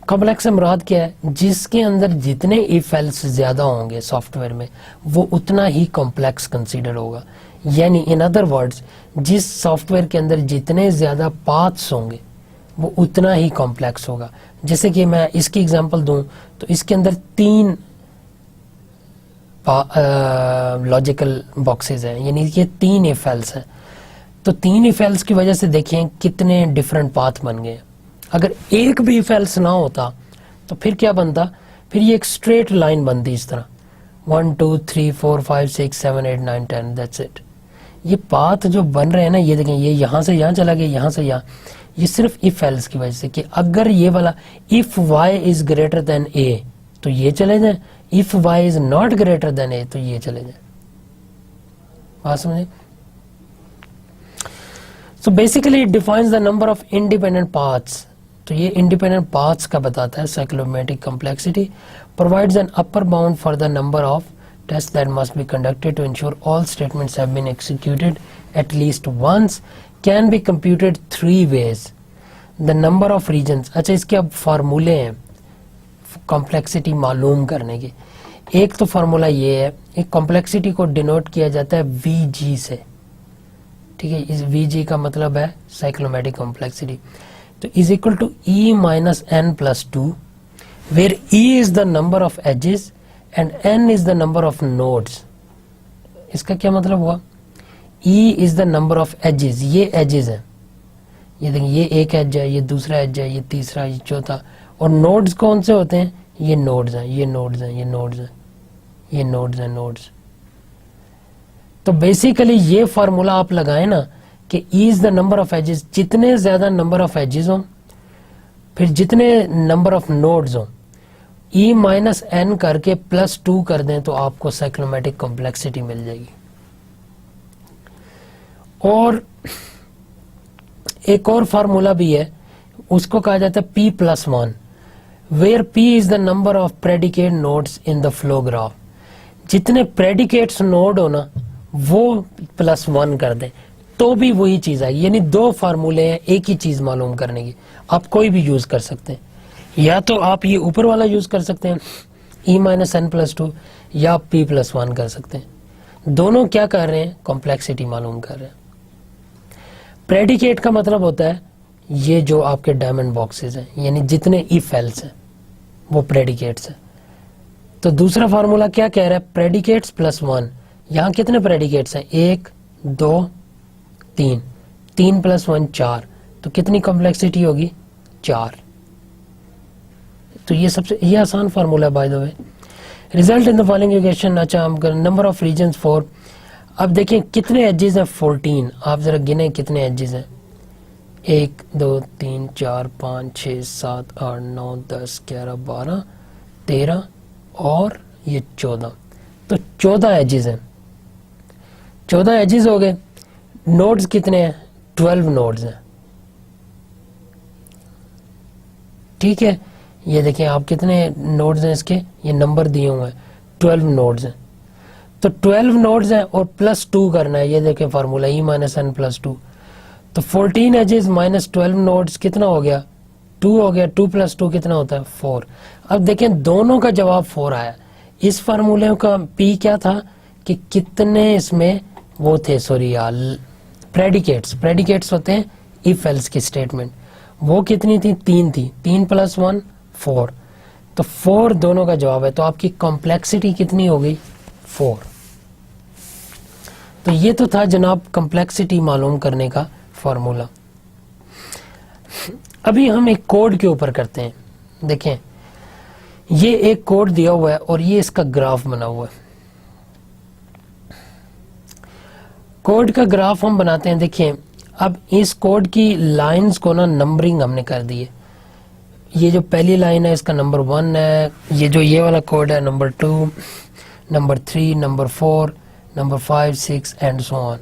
Speaker 1: कॉम्प्लेक्स से मुराद क्या है, जिसके अंदर जितने इफ एल्स ज्यादा होंगे सॉफ्टवेयर में वो उतना ही कॉम्प्लेक्स कंसीडर होगा। यानी इन अदर वर्ड्स, जिस सॉफ्टवेयर के अंदर जितने ज्यादा पाथ्स होंगे वो उतना ही कॉम्प्लेक्स होगा। जैसे कि मैं इसकी एग्जांपल दूं तो इसके अंदर 3 लॉजिकल बॉक्सेस हैं, यानी कि 3 इफ एल्स हैं। तो 3 इफ एल्स की वजह से देखें कितने डिफरेंट पाथ बन गए। अगर एक भी इफ एल्स ना होता तो फिर क्या बनता, फिर ये एक स्ट्रेट लाइन बनती इस तरह 1 2 3 4 5 6 7 8 9 10, दैट्स इट। ये पाथ जो बन रहे हैं ना, ये देखें, ये यहाँ से यहाँ चला गया, यहाँ से यहाँ, ये सिर्फ इफ एल्स की वजह से कि अगर ये वाला if y is greater than a तो ये चले जाए, if y is not greater than a तो ये चले जाए। बात समझे? So basically it defines the number of independent paths. तो ये इंडिपेंडेंट पाथ्स का बताता है। Cyclomatic complexity provides an upper bound for the number of tests that must be conducted to ensure all statements have been executed at least once, can be computed three ways. The number of regions, अच्छा इसके अब फार्मूले हैं कॉम्प्लेक्सिटी मालूम करने के। एक तो फार्मूला ये है, एक कॉम्प्लेक्सिटी को डिनोट किया जाता है VG से, ठीक है। इस VG का मतलब है साइक्लोमेटिक कॉम्प्लेक्सिटी। तो is equal to E minus n+2 where E is the number of edges and n is the number of nodes। इसका क्या मतलब हुआ? E is the number of edges, ये edges हैं, ये देखिए, ये एक edge है, ये दूसरा edge है, ये तीसरा, ये चौथा। और nodes कौन से होते हैं? ये nodes हैं, ये nodes हैं, ये nodes हैं, ये nodes हैं, nodes। तो बेसिकली ये फार्मूला आप लगाएं ना कि E is the number of edges, जितने ज्यादा number of edges हों, फिर जितने number of nodes हों, E माइनस n करके +2 कर दें तो आपको साइक्लोमेटिक कॉम्प्लेक्सिटी मिल जाएगी। और एक और फार्मूला भी है, उसको कहा जाता है P+1 where P is the number of predicate nodes in the flow graph. जितने प्रेडिकेट्स नोड हो ना वो +1 कर दें तो भी वही चीज आएगी। यानी दो फार्मूले हैं एक ही चीज मालूम करने की, आप कोई भी यूज कर सकते हैं। या तो आप ये ऊपर वाला यूज कर सकते हैं E माइनस n+2, या P+1 कर सकते हैं। दोनों क्या कर रहे हैं? कॉम्प्लेक्सिटी मालूम कर रहे हैं। प्रेडिकेट का मतलब होता है ये जो आपके डायमंड बॉक्सेस हैं, यानी जितने इफ एल्स हैं वो प्रेडिकेट्स हैं। तो दूसरा फार्मूला क्या कह रहा है? प्रेडिकेट्स +1। यहाँ कितने प्रेडिकेट्स हैं? 1 2 3, 3 + 1 4, तो कितनी कॉम्प्लेक्सिटी होगी? 4। तो ये आसान फार्मूला है by the way. Result in the following equation. अच्छा हम नंबर ऑफ रीजन्स 4। अब देखें कितने एजेस हैं? 14। आप जरा गिने कितने एजेस हैं? 1 2 3 4 5 6 7 8 9 10 11 12 13 और ये 14। तो 14 एजेस हैं। 14 एजेस हो गए। नोड्स कितने हैं? 12 नोड्स हैं, ठीक है। ये देखें आप कितने नोड्स हैं इसके, ये नंबर दिए हुए हैं, 12 नोड्स हैं। तो 12 नोड्स हैं और +2 करना है। ये देखें फार्मूला E माइनस n+2। तो 14 एजेस माइनस 12 नोड्स कितना हो गया? 2 हो गया। 2 + 2 कितना होता है? 4। अब देखें दोनों का जवाब 4 आया। इस फार्मूले का P क्या था कि कितने इसमें वो थे, सॉरी यार, प्रेडिकेट्स होते हैं इफ एल्स की स्टेटमेंट। वो कितनी थी? 3 थी। 3 + 1 4, तो 4 दोनों का जवाब है। तो आपकी कॉम्प्लेक्सिटी कितनी हो गई? 4। तो ये तो था जनाब कॉम्प्लेक्सिटी मालूम करने का फॉर्मूला। अभी हम एक कोड के ऊपर करते हैं। देखें ये एक कोड दिया हुआ है और ये इसका ग्राफ बना हुआ है। कोड का ग्राफ हम बनाते हैं। देखिए अब इस कोड की लाइंस को ना नंबरिंग हमने कर दी है। ये जो पहली लाइन है इसका नंबर 1 है, ये वाला कोड है number 2, number 3, number 4, number 5 6 and so on.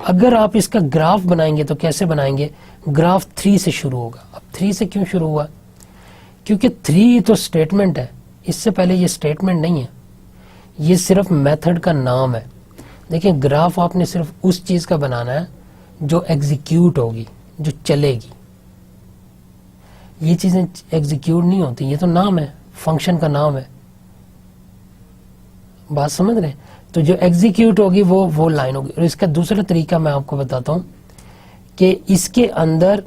Speaker 1: अगर आप इसका ग्राफ बनाएंगे तो कैसे बनाएंगे? ग्राफ 3 से शुरू होगा। अब 3 से क्यों शुरू हुआ? क्योंकि 3 तो स्टेटमेंट है, इससे पहले ये स्टेटमेंट नहीं है, ये सिर्फ मेथड का नाम है। देखिए ग्राफ आपने सिर्फ उस चीज का बनाना है जो एग्जीक्यूट होगी, जो चलेगी। ये चीजें एग्जीक्यूट नहीं होती, ये तो नाम है, फंक्शन का नाम है। बात समझ रहे? तो जो एग्जीक्यूट होगी वो लाइन होगी। और इसका दूसरा तरीका मैं आपको बताता हूं कि इसके अंदर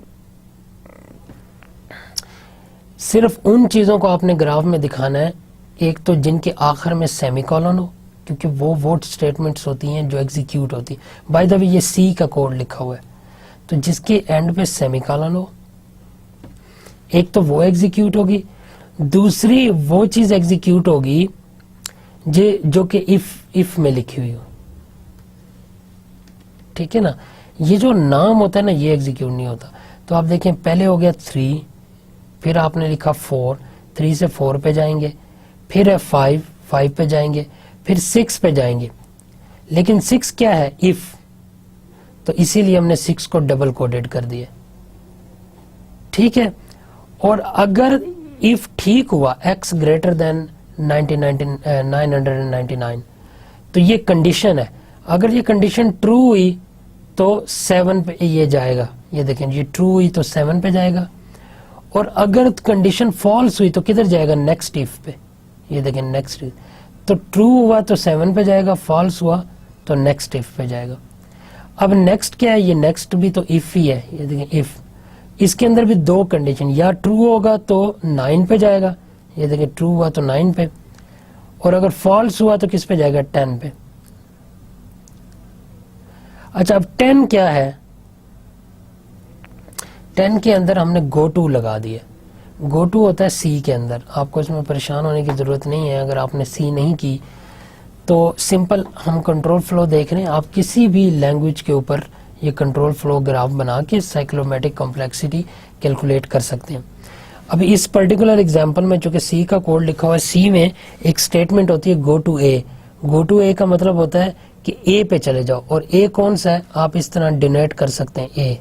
Speaker 1: सिर्फ उन चीजों को आपने ग्राफ में दिखाना है, एक तो जिनके आखिर में सेमीकोलन हो, क्योंकि वो स्टेटमेंट्स होती हैं जो एग्जीक्यूट होती है। बाय द वे ये सी का कोड लिखा हुआ है, तो जिसके एंड पे सेमीकोलन हो, एक तो वो एग्जीक्यूट होगी, दूसरी वो चीज एग्जीक्यूट होगी जो कि इफ में लिखी हुई हो। ठीक है ना। ये जो नाम होता है ना ये एग्जीक्यूट नहीं होता। तो आप देखें पहले हो गया 3, फिर आपने लिखा 4, 3 से 4 पे जाएंगे, फिर है 5, 5 पे जाएंगे, फिर 6 पे जाएंगे। लेकिन 6 क्या है, इफ, तो इसीलिए हमने 6 को डबल कोडेड कर दिया, ठीक है। और अगर इफ ठीक हुआ x ग्रेटर देन 999, तो ये कंडीशन है। अगर ये कंडीशन ट्रू हुई तो 7 पे ये जाएगा, ये देखें ये ट्रू हुई तो 7 पे जाएगा। और अगर कंडीशन फॉल्स हुई तो किधर जाएगा, नेक्स्ट इफ पे, ये देखें नेक्स्ट इफ। तो ट्रू हुआ तो 7 पे जाएगा, फॉल्स हुआ तो नेक्स्ट इफ पे जाएगा। अब नेक्स्ट क्या है, ये नेक्स्ट भी तो इफ ही है, ये देखें इफ। इसके अंदर भी दो कंडीशन, या ट्रू होगा तो 9 पे जाएगा, ये देखें ट्रू हुआ तो 9 पे, और अगर फॉल्स हुआ तो किस पे जाएगा, 10 पे। अच्छा अब 10 क्या है, 10 के अंदर हमने गो टू लगा दिया। गो टू होता है सी के अंदर, आपको इसमें परेशान होने की जरूरत नहीं है। अगर आपने सी नहीं की तो सिंपल हम कंट्रोल फ्लो देख रहे हैं, आप किसी भी लैंग्वेज के ऊपर ये कंट्रोल फ्लो ग्राफ बना के साइक्लोमेटिक कॉम्प्लेक्सिटी कैलकुलेट कर सकते हैं। अब इस पर्टिकुलर एग्जांपल में चूंकि सी का कोड लिखा हुआ है, सी में एक स्टेटमेंट होती है go to A. Go to ए का मतलब होता है कि ए पे चले जाओ, और ए कौन सा है आप इस तरह डिनोट कर सकते हैं, ए,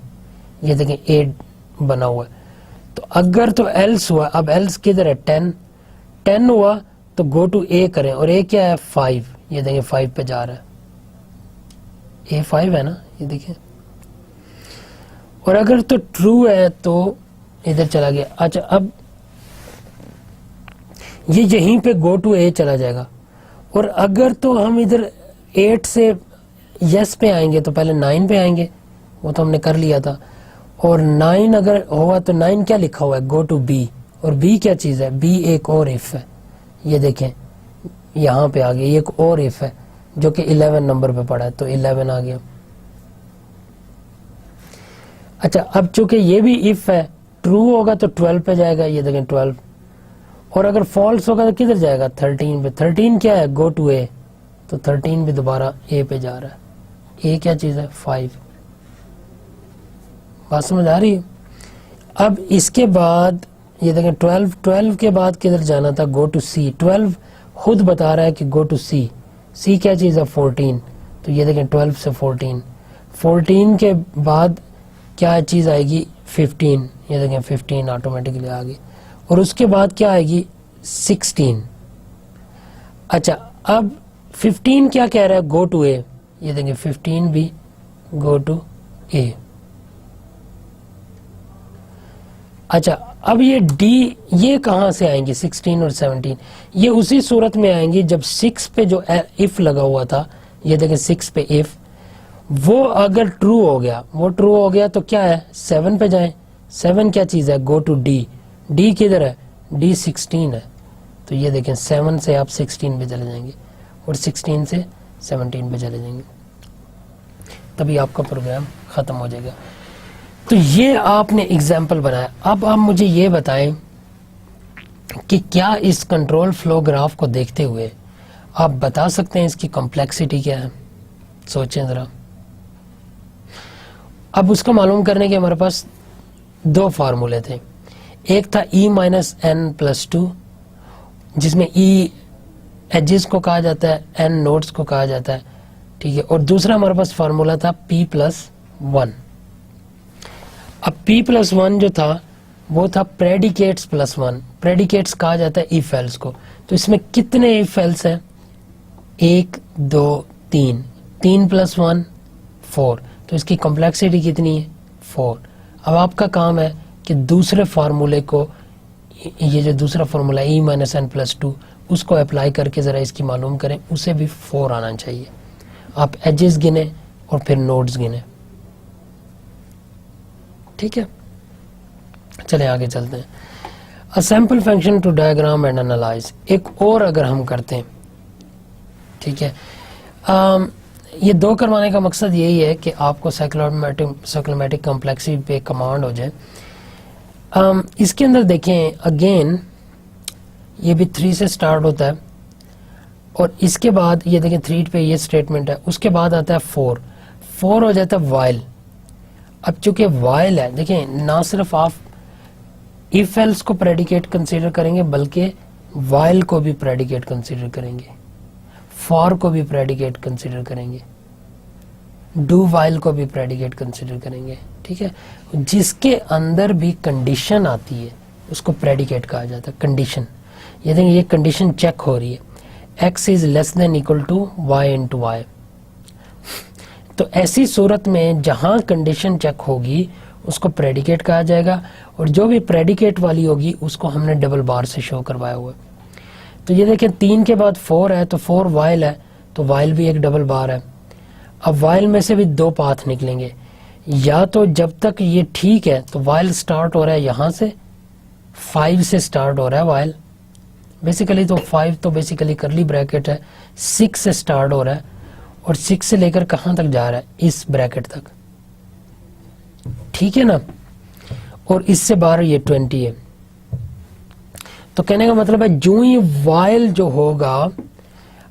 Speaker 1: ये देखें ए बना हुआ है। तो अगर तो एल्स हुआ, अब एल्स किधर है, 10 हुआ तो गो टू ए करें, और ए क्या है 5, ये देखें 5 पे जा रहा है, ए 5 है ना, ये देखिए। और अगर तो ट्रू है तो इधर चला गया। अच्छा अब ये यहीं पे गो टू ए चला जाएगा, और अगर तो हम इधर 8 से यस पे आएंगे तो पहले 9 पे आएंगे, वो तो हमने कर लिया था। और 9 अगर हुआ तो 9 क्या लिखा हुआ है, गो टू बी, और बी क्या चीज है, बी एक और इफ है, ये देखें यहाँ पे आ गया, ये एक और इफ है जो कि 11 नंबर पे पड़ा है, तो 11 आ गया। अच्छा अब चूंकि ये भी इफ है, ट्रू होगा तो 12 पे जाएगा, ये देखें 12, और अगर फॉल्स होगा तो किधर जाएगा, 13 पे। 13 क्या है, गो टू ए, तो 13 भी दोबारा ए पे जा रहा है। ए क्या चीज है, 5। बात समझ आ रही है। अब इसके बाद ये देखें 12 के बाद किधर जाना था, गो टू सी। 12 खुद बता रहा है कि गो टू सी। सी क्या चीज है, 14, तो ये देखें 12 से 14 के बाद क्या चीज आएगी, 15, ये देखें 15 ऑटोमेटिकली आ गई। और उसके बाद क्या आएगी, 16। अच्छा अब 15 क्या कह रहा है, गो टू ए, ये देखें 15 भी गो टू ए। अच्छा अब ये डी, ये कहां से आएंगी, 16 और 17, ये उसी सूरत में आएंगी जब 6 पे जो इफ लगा हुआ था, ये देखें 6 पे इफ, वो अगर ट्रू हो गया, वो ट्रू हो गया तो क्या है, 7 पे जाएं। 7 क्या चीज है, गो टू डी। डी किधर है, डी 16 है, तो ये देखें 7 से आप 16 पे चले जाएंगे, और 16 से 17 पे चले जाएंगे, तभी आपका प्रोग्राम खत्म हो जाएगा। तो ये आपने एग्जाम्पल बनाया। अब आप मुझे ये बताएं कि क्या इस कंट्रोल फ्लो ग्राफ को देखते हुए आप बता सकते हैं इसकी कॉम्प्लेक्सिटी क्या है, सोचें जरा। अब उसको मालूम करने के हमारे पास दो फार्मूले थे। एक था e-n+2, जिसमें e एजेस को कहा जाता है, n नोड्स को कहा जाता है, ठीक है। और दूसरा हमारे पास फार्मूला था p+1। अब p+1 जो था वो था प्रेडिकेट्स +1। प्रेडिकेट्स कहा जाता है इफ एल्स को। तो इसमें कितने इफ एल्स हैं, 1 2 3, 3 + 1 4, तो इसकी कॉम्प्लेक्सिटी कितनी है, 4। अब आपका काम है कि दूसरे फार्मूले को, ये जो दूसरा फार्मूला e-n+2, उसको अप्लाई करके ज़रा इसकी मालूम करें, उसे भी 4 आना चाहिए। आप एजेस गिने और फिर नोड्स गिने, ठीक है। चले आगे चलते हैं। A sample function to diagram and analyse, एक और अगर हम करते हैं, ठीक है। ये दो करवाने का मकसद यही है कि आपको साइक्लोमेटिक कॉम्प्लेक्सिटी पे कमांड हो जाए। इसके अंदर देखें अगेन, ये भी 3 से स्टार्ट होता है, और इसके बाद ये देखें 3 पे ये स्टेटमेंट है, उसके बाद आता है 4। 4 हो जाता है वाइल। अब चूंकि वाइल है, देखिए ना सिर्फ आप इफ एल्स को प्रेडिकेट कंसीडर करेंगे बल्कि वाइल को भी प्रेडिकेट कंसीडर करेंगे, फॉर को भी प्रेडिकेट कंसीडर करेंगे, डू वाइल को भी प्रेडिकेट कंसीडर करेंगे। ठीक है, जिसके अंदर भी कंडीशन आती है उसको प्रेडिकेट कहा जाता है। कंडीशन, ये देखिए ये कंडीशन चेक हो रही है, x is less than equal to y into y. तो ऐसी सूरत में जहां कंडीशन चेक होगी उसको प्रेडिकेट कहा जाएगा, और जो भी प्रेडिकेट वाली होगी उसको हमने डबल बार से शो करवाया हुआ है। तो ये देखें 3 के बाद 4 है तो 4 वाइल है, तो वाइल भी एक डबल बार है। अब वाइल में से भी 2 पाथ निकलेंगे, या तो जब तक ये ठीक है तो वाइल स्टार्ट हो रहा है यहाँ से, 5 से स्टार्ट हो रहा है वाइल बेसिकली, तो 5 तो बेसिकली करली ब्रैकेट है, 6 से स्टार्ट हो रहा है और 6 से लेकर कहाँ तक जा रहा है, इस ब्रैकेट तक। ठीक है ना, और इससे बाहर ये 20 है। तो कहने का मतलब है जो ही वाइल जो होगा,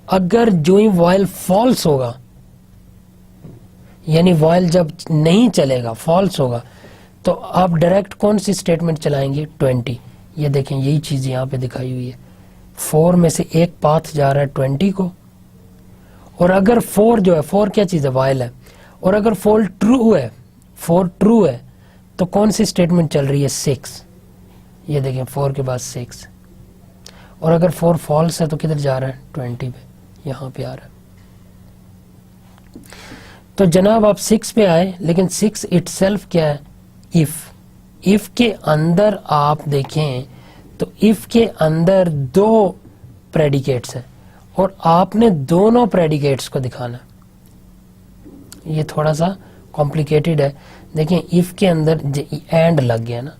Speaker 1: अगर जो ही वाइल फॉल्स होगा, यानी वाइल जब नहीं चलेगा फॉल्स होगा, तो आप डायरेक्ट कौन सी स्टेटमेंट चलाएंगे, 20। ये देखें यही चीज यहां पे दिखाई हुई है, 4 में से एक पाथ जा रहा है 20 को, और अगर 4 जो है, 4 क्या चीज है, वाइल है, और अगर 4 ट्रू है तो कौन सी स्टेटमेंट चल रही है, 6। ये देखें 4 के बाद 6, और अगर 4 फॉल्स है तो किधर जा रहा है, 20 पे, यहां पे आ रहा है। तो जनाब आप 6 पे आए, लेकिन 6 इटसेल्फ क्या है, इफ के अंदर आप देखें तो इफ के अंदर 2 प्रेडिकेट्स हैं और आपने दोनों प्रेडिकेट्स को दिखाना। ये थोड़ा सा कॉम्प्लिकेटेड है, देखें इफ के अंदर एंड लग गया ना,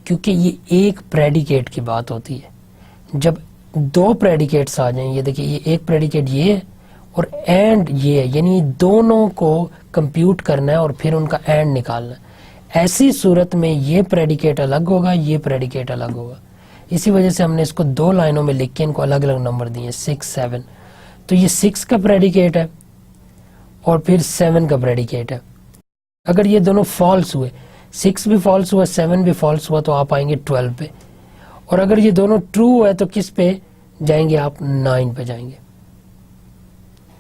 Speaker 1: क्योंकि ये एक प्रेडिकेट की बात होती है। जब 2 प्रेडिकेट्स आ जाएं, ये देखिए ये एक प्रेडिकेट ये है और एंड ये है, यानी दोनों को कंप्यूट करना है और फिर उनका एंड निकालना है। ऐसी सूरत में ये प्रेडिकेट अलग होगा, ये प्रेडिकेट अलग होगा। इसी वजह से हमने इसको 2 लाइनों में लिख के इनको अलग अलग नंबर दिए, 6, 7। तो ये 6 का प्रेडिकेट है और फिर 7 का प्रेडिकेट है। अगर ये दोनों फॉल्स हुए, 6 भी फॉल्स हुआ, 7 भी फॉल्स हुआ, तो आप आएंगे 12 पे। और अगर ये दोनों ट्रू है तो किस पे जाएंगे आप, 9 पे जाएंगे।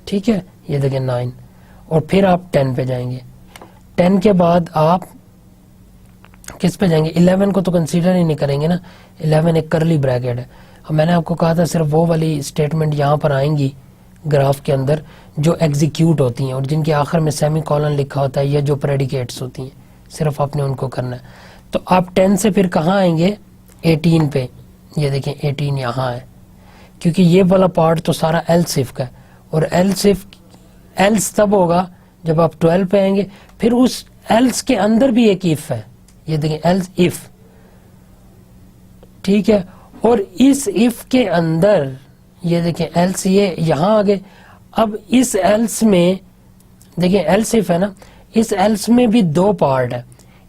Speaker 1: ठीक है, ये देखें 9, और फिर आप 10 पे जाएंगे। 10 के बाद आप किस पे जाएंगे, 11 को तो कंसीडर ही नहीं करेंगे ना, 11 एक करली ब्रैकेट है। अब मैंने आपको कहा था सिर्फ वो वाली स्टेटमेंट यहाँ पर आएंगी ग्राफ के अंदर जो एग्जीक्यूट होती हैं और जिनके आखिर में सेमी कॉलन लिखा होता है या जो प्रेडिकेट्स होती हैं, सिर्फ आपने उनको करना है। तो आप 10 से फिर कहाँ आएंगे, 18 पे। ये देखें 18 यहाँ है, क्योंकि ये वाला पार्ट तो सारा एल्स इफ का है, और एल्स तब होगा जब आप 12 पे आएंगे। फिर उस एल्स के अंदर भी एक इफ है, ये देखें एल्स इफ, ठीक है। और इस इफ के अंदर ये देखें एल्स, ये यहां आ गए। अब इस एल्स में देखिए एल्स इफ है ना, इस एल्स में भी 2 पार्ट है,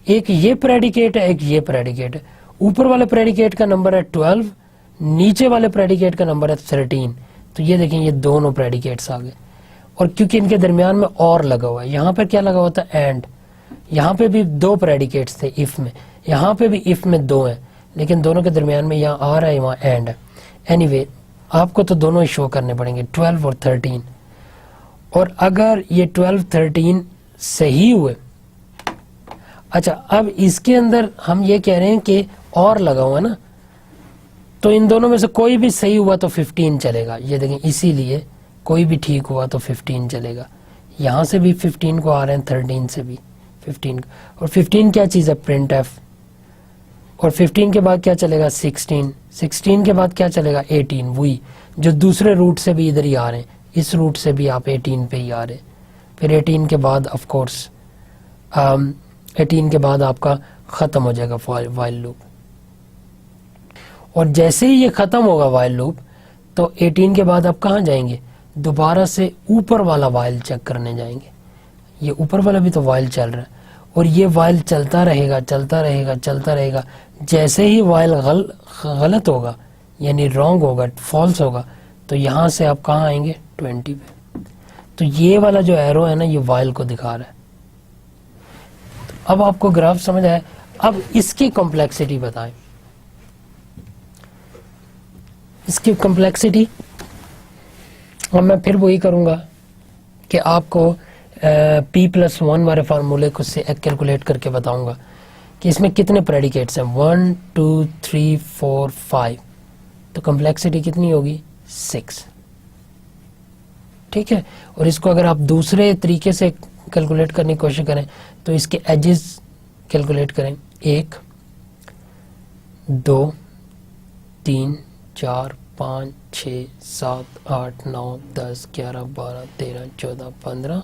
Speaker 1: एक ये प्रेडिकेट है, एक ये प्रेडिकेट है। ऊपर वाले प्रेडिकेट का नंबर है 12, नीचे वाले प्रेडिकेट का नंबर है 13। तो ये देखें ये दोनों प्रेडिकेट्स आ गए, और क्योंकि इनके दरमियान में और लगा हुआ है, यहाँ पर क्या लगा हुआ था, एंड। यहाँ पे भी 2 प्रेडिकेट्स थे इफ में, यहाँ पे भी इफ में 2 हैं, लेकिन दोनों के दरमियान में यहाँ आ रहा है, वहाँ एंड है। एनीवे आपको तो दोनों ही शो करने पड़ेंगे, 12 और 13। और अगर ये 12, 13 सही हुए, अच्छा अब इसके अंदर हम ये कह रहे हैं कि और लगा हुआ ना, तो इन दोनों में से कोई भी सही हुआ तो 15 चलेगा। ये देखें इसीलिए कोई भी ठीक हुआ तो 15 चलेगा। यहाँ से भी 15 को आ रहे हैं, 13 से भी 15। और 15 क्या चीज़ है, प्रिंट एफ। और 15 के बाद क्या चलेगा, 16। 16 के बाद क्या चलेगा, 18। वही जो दूसरे रूट से भी इधर ही आ रहे हैं, इस रूट से भी आप 18 पे ही आ रहे हैं। फिर 18 के बाद ऑफ कोर्स 18 के बाद आपका ख़त्म हो जाएगा वाइल लूप। और जैसे ही ये ख़त्म होगा वाइल लूप, तो 18 के बाद आप कहाँ जाएंगे, दोबारा से ऊपर वाला वाइल चेक करने जाएंगे। ये ऊपर वाला भी तो वाइल चल रहा है, और ये वाइल चलता रहेगा चलता रहेगा चलता रहेगा। जैसे ही वाइल गलत होगा, यानी रॉन्ग होगा, फॉल्स होगा, तो यहाँ से आप कहाँ आएंगे, 20 पे। तो ये वाला जो एरो है ना ये वाइल को दिखा रहा है। अब आपको ग्राफ समझ आया। अब इसकी कॉम्प्लेक्सिटी बताएं, इसकी कॉम्प्लेक्सिटी। अब मैं फिर वही करूंगा कि आपको P+1 वाले फार्मूले को से कैलकुलेट करके बताऊंगा कि इसमें कितने प्रेडिकेट्स हैं, 1 2 3 4 5, तो कॉम्प्लेक्सिटी कितनी होगी 6। ठीक है, और इसको अगर आप दूसरे तरीके से कैलकुलेट करने की कोशिश करें तो इसके एजेस कैलकुलेट करें, 1 2 3 4 5 6 7 8 9 10 11 12 13 14 15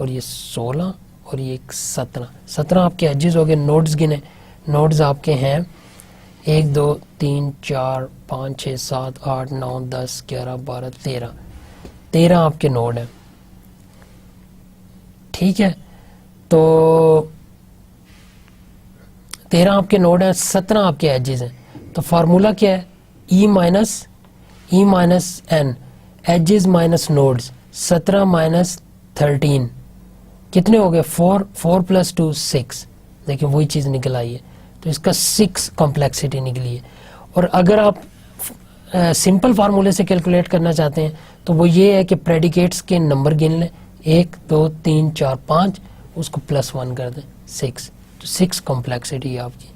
Speaker 1: और ये 16 और ये 17 आपके एजेस हो गए। नोड्स गिने, नोड्स आपके हैं 1 2 3 4 5 6 7 8 9 10 11 12 13 आपके नोड हैं। ठीक है, तो 13 आपके नोड हैं, 17 आपके एजेस हैं। तो फार्मूला क्या है, E minus N, edges minus nodes, 17 minus 13 कितने हो गए 4 4 + 2 6। देखिए वही चीज निकल आई है, तो इसका 6 कॉम्प्लेक्सिटी निकली है। और अगर आप सिंपल फार्मूले से कैलकुलेट करना चाहते हैं तो वो ये है कि प्रेडिकेट्स के नंबर गिन लें, 1 2 3 4 5, उसको +1 कर दें 6, तो 6 कॉम्प्लेक्सिटी है आपकी।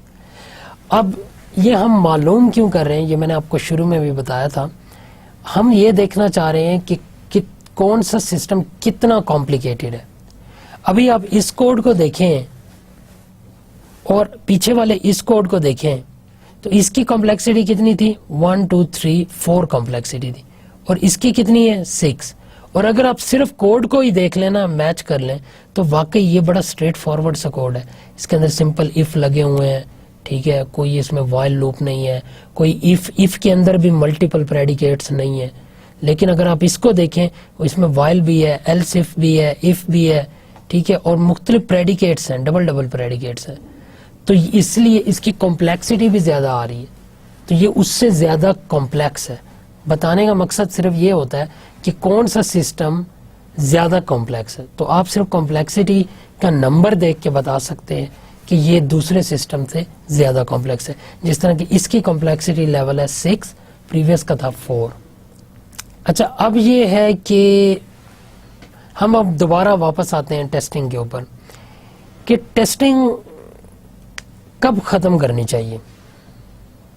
Speaker 1: अब ये हम मालूम क्यों कर रहे हैं, ये मैंने आपको शुरू में भी बताया था। हम ये देखना चाह रहे हैं कि कौन सा सिस्टम कितना कॉम्प्लिकेटेड है। अभी आप इस कोड को देखें और पीछे वाले इस कोड को देखें तो इसकी कॉम्प्लेक्सिटी कितनी थी, 1 2 3 4 कॉम्प्लेक्सिटी थी, और इसकी कितनी है 6। और अगर आप सिर्फ कोड को ही देख लेना, मैच कर लें, तो वाकई ये बड़ा स्ट्रेट फॉरवर्ड सा कोड है। इसके अंदर सिंपल इफ लगे हुए हैं, ठीक है, कोई इसमें वाइल लूप नहीं है, कोई इफ के अंदर भी मल्टीपल प्रेडिकेट्स नहीं है। लेकिन अगर आप इसको देखें इसमें वाइल भी है, एल्स इफ भी है, इफ भी है, ठीक है, और मुख्तलिफ प्रेडिकेट्स हैं, डबल प्रेडिकेट्स हैं। तो इसलिए इसकी कॉम्प्लेक्सिटी भी ज्यादा आ रही है, तो ये उससे ज्यादा कॉम्प्लेक्स है। बताने का मकसद सिर्फ ये होता है कि कौन सा सिस्टम ज्यादा कॉम्प्लेक्स है। तो आप सिर्फ कॉम्प्लेक्सिटी का नंबर देख के बता सकते हैं कि ये दूसरे सिस्टम से ज्यादा कॉम्प्लेक्स है। जिस तरह की इसकी कॉम्प्लेक्सिटी लेवल है 6, प्रीवियस का था 4। अच्छा, अब ये है कि हम अब दोबारा वापस आते हैं टेस्टिंग के ऊपर कि टेस्टिंग कब खत्म करनी चाहिए।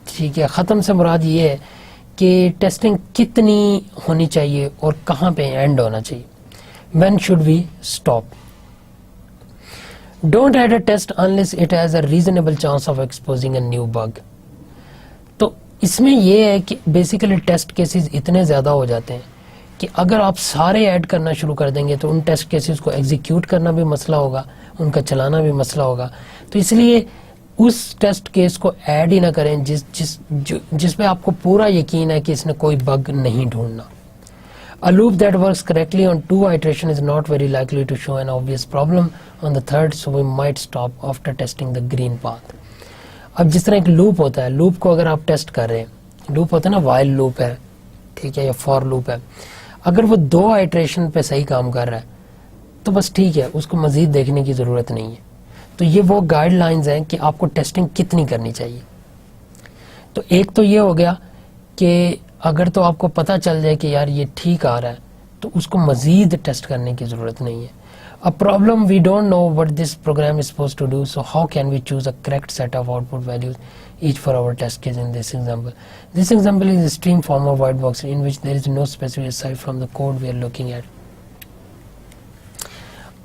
Speaker 1: ठीक है, खत्म से मुराद ये है कि टेस्टिंग कितनी होनी चाहिए और कहां पे एंड होना चाहिए। When should we stop? Don't add a test unless it has a reasonable chance of exposing a new bug. तो इसमें यह है कि बेसिकली टेस्ट केसेस इतने ज्यादा हो जाते हैं कि अगर आप सारे ऐड करना शुरू कर देंगे तो उन टेस्ट केसेस को एग्जीक्यूट करना भी मसला होगा, उनका चलाना भी मसला होगा। तो इसलिए उस टेस्ट केस को ऐड ही ना करें जिस पे आपको पूरा यकीन है कि इसने कोई बग नहीं ढूंढना। A loop that works correctly on 2 iterations is not very likely to show an obvious problem on the third, so we might stop after testing the green path. अब जिस तरह एक लूप होता है, लूप को अगर आप टेस्ट कर रहे हैं, लूप होता है ना, वाइल लूप है, ठीक है, या फॉर लूप है, अगर वो 2 आइट्रेशन पे सही काम कर रहा है तो बस ठीक है, उसको मजीद देखने की जरूरत नहीं है। तो ये वो गाइडलाइंस हैं कि आपको टेस्टिंग कितनी करनी चाहिए। तो एक तो ये हो गया कि अगर तो आपको पता चल जाए कि यार ये ठीक आ रहा है तो उसको मजीद टेस्ट करने की जरूरत नहीं है। A problem, we don't know what this program is supposed to do, so how can we choose a correct set of output values each for our test case in this example? This example is a extreme form of white box in which there is no specific aside from the code we are looking at.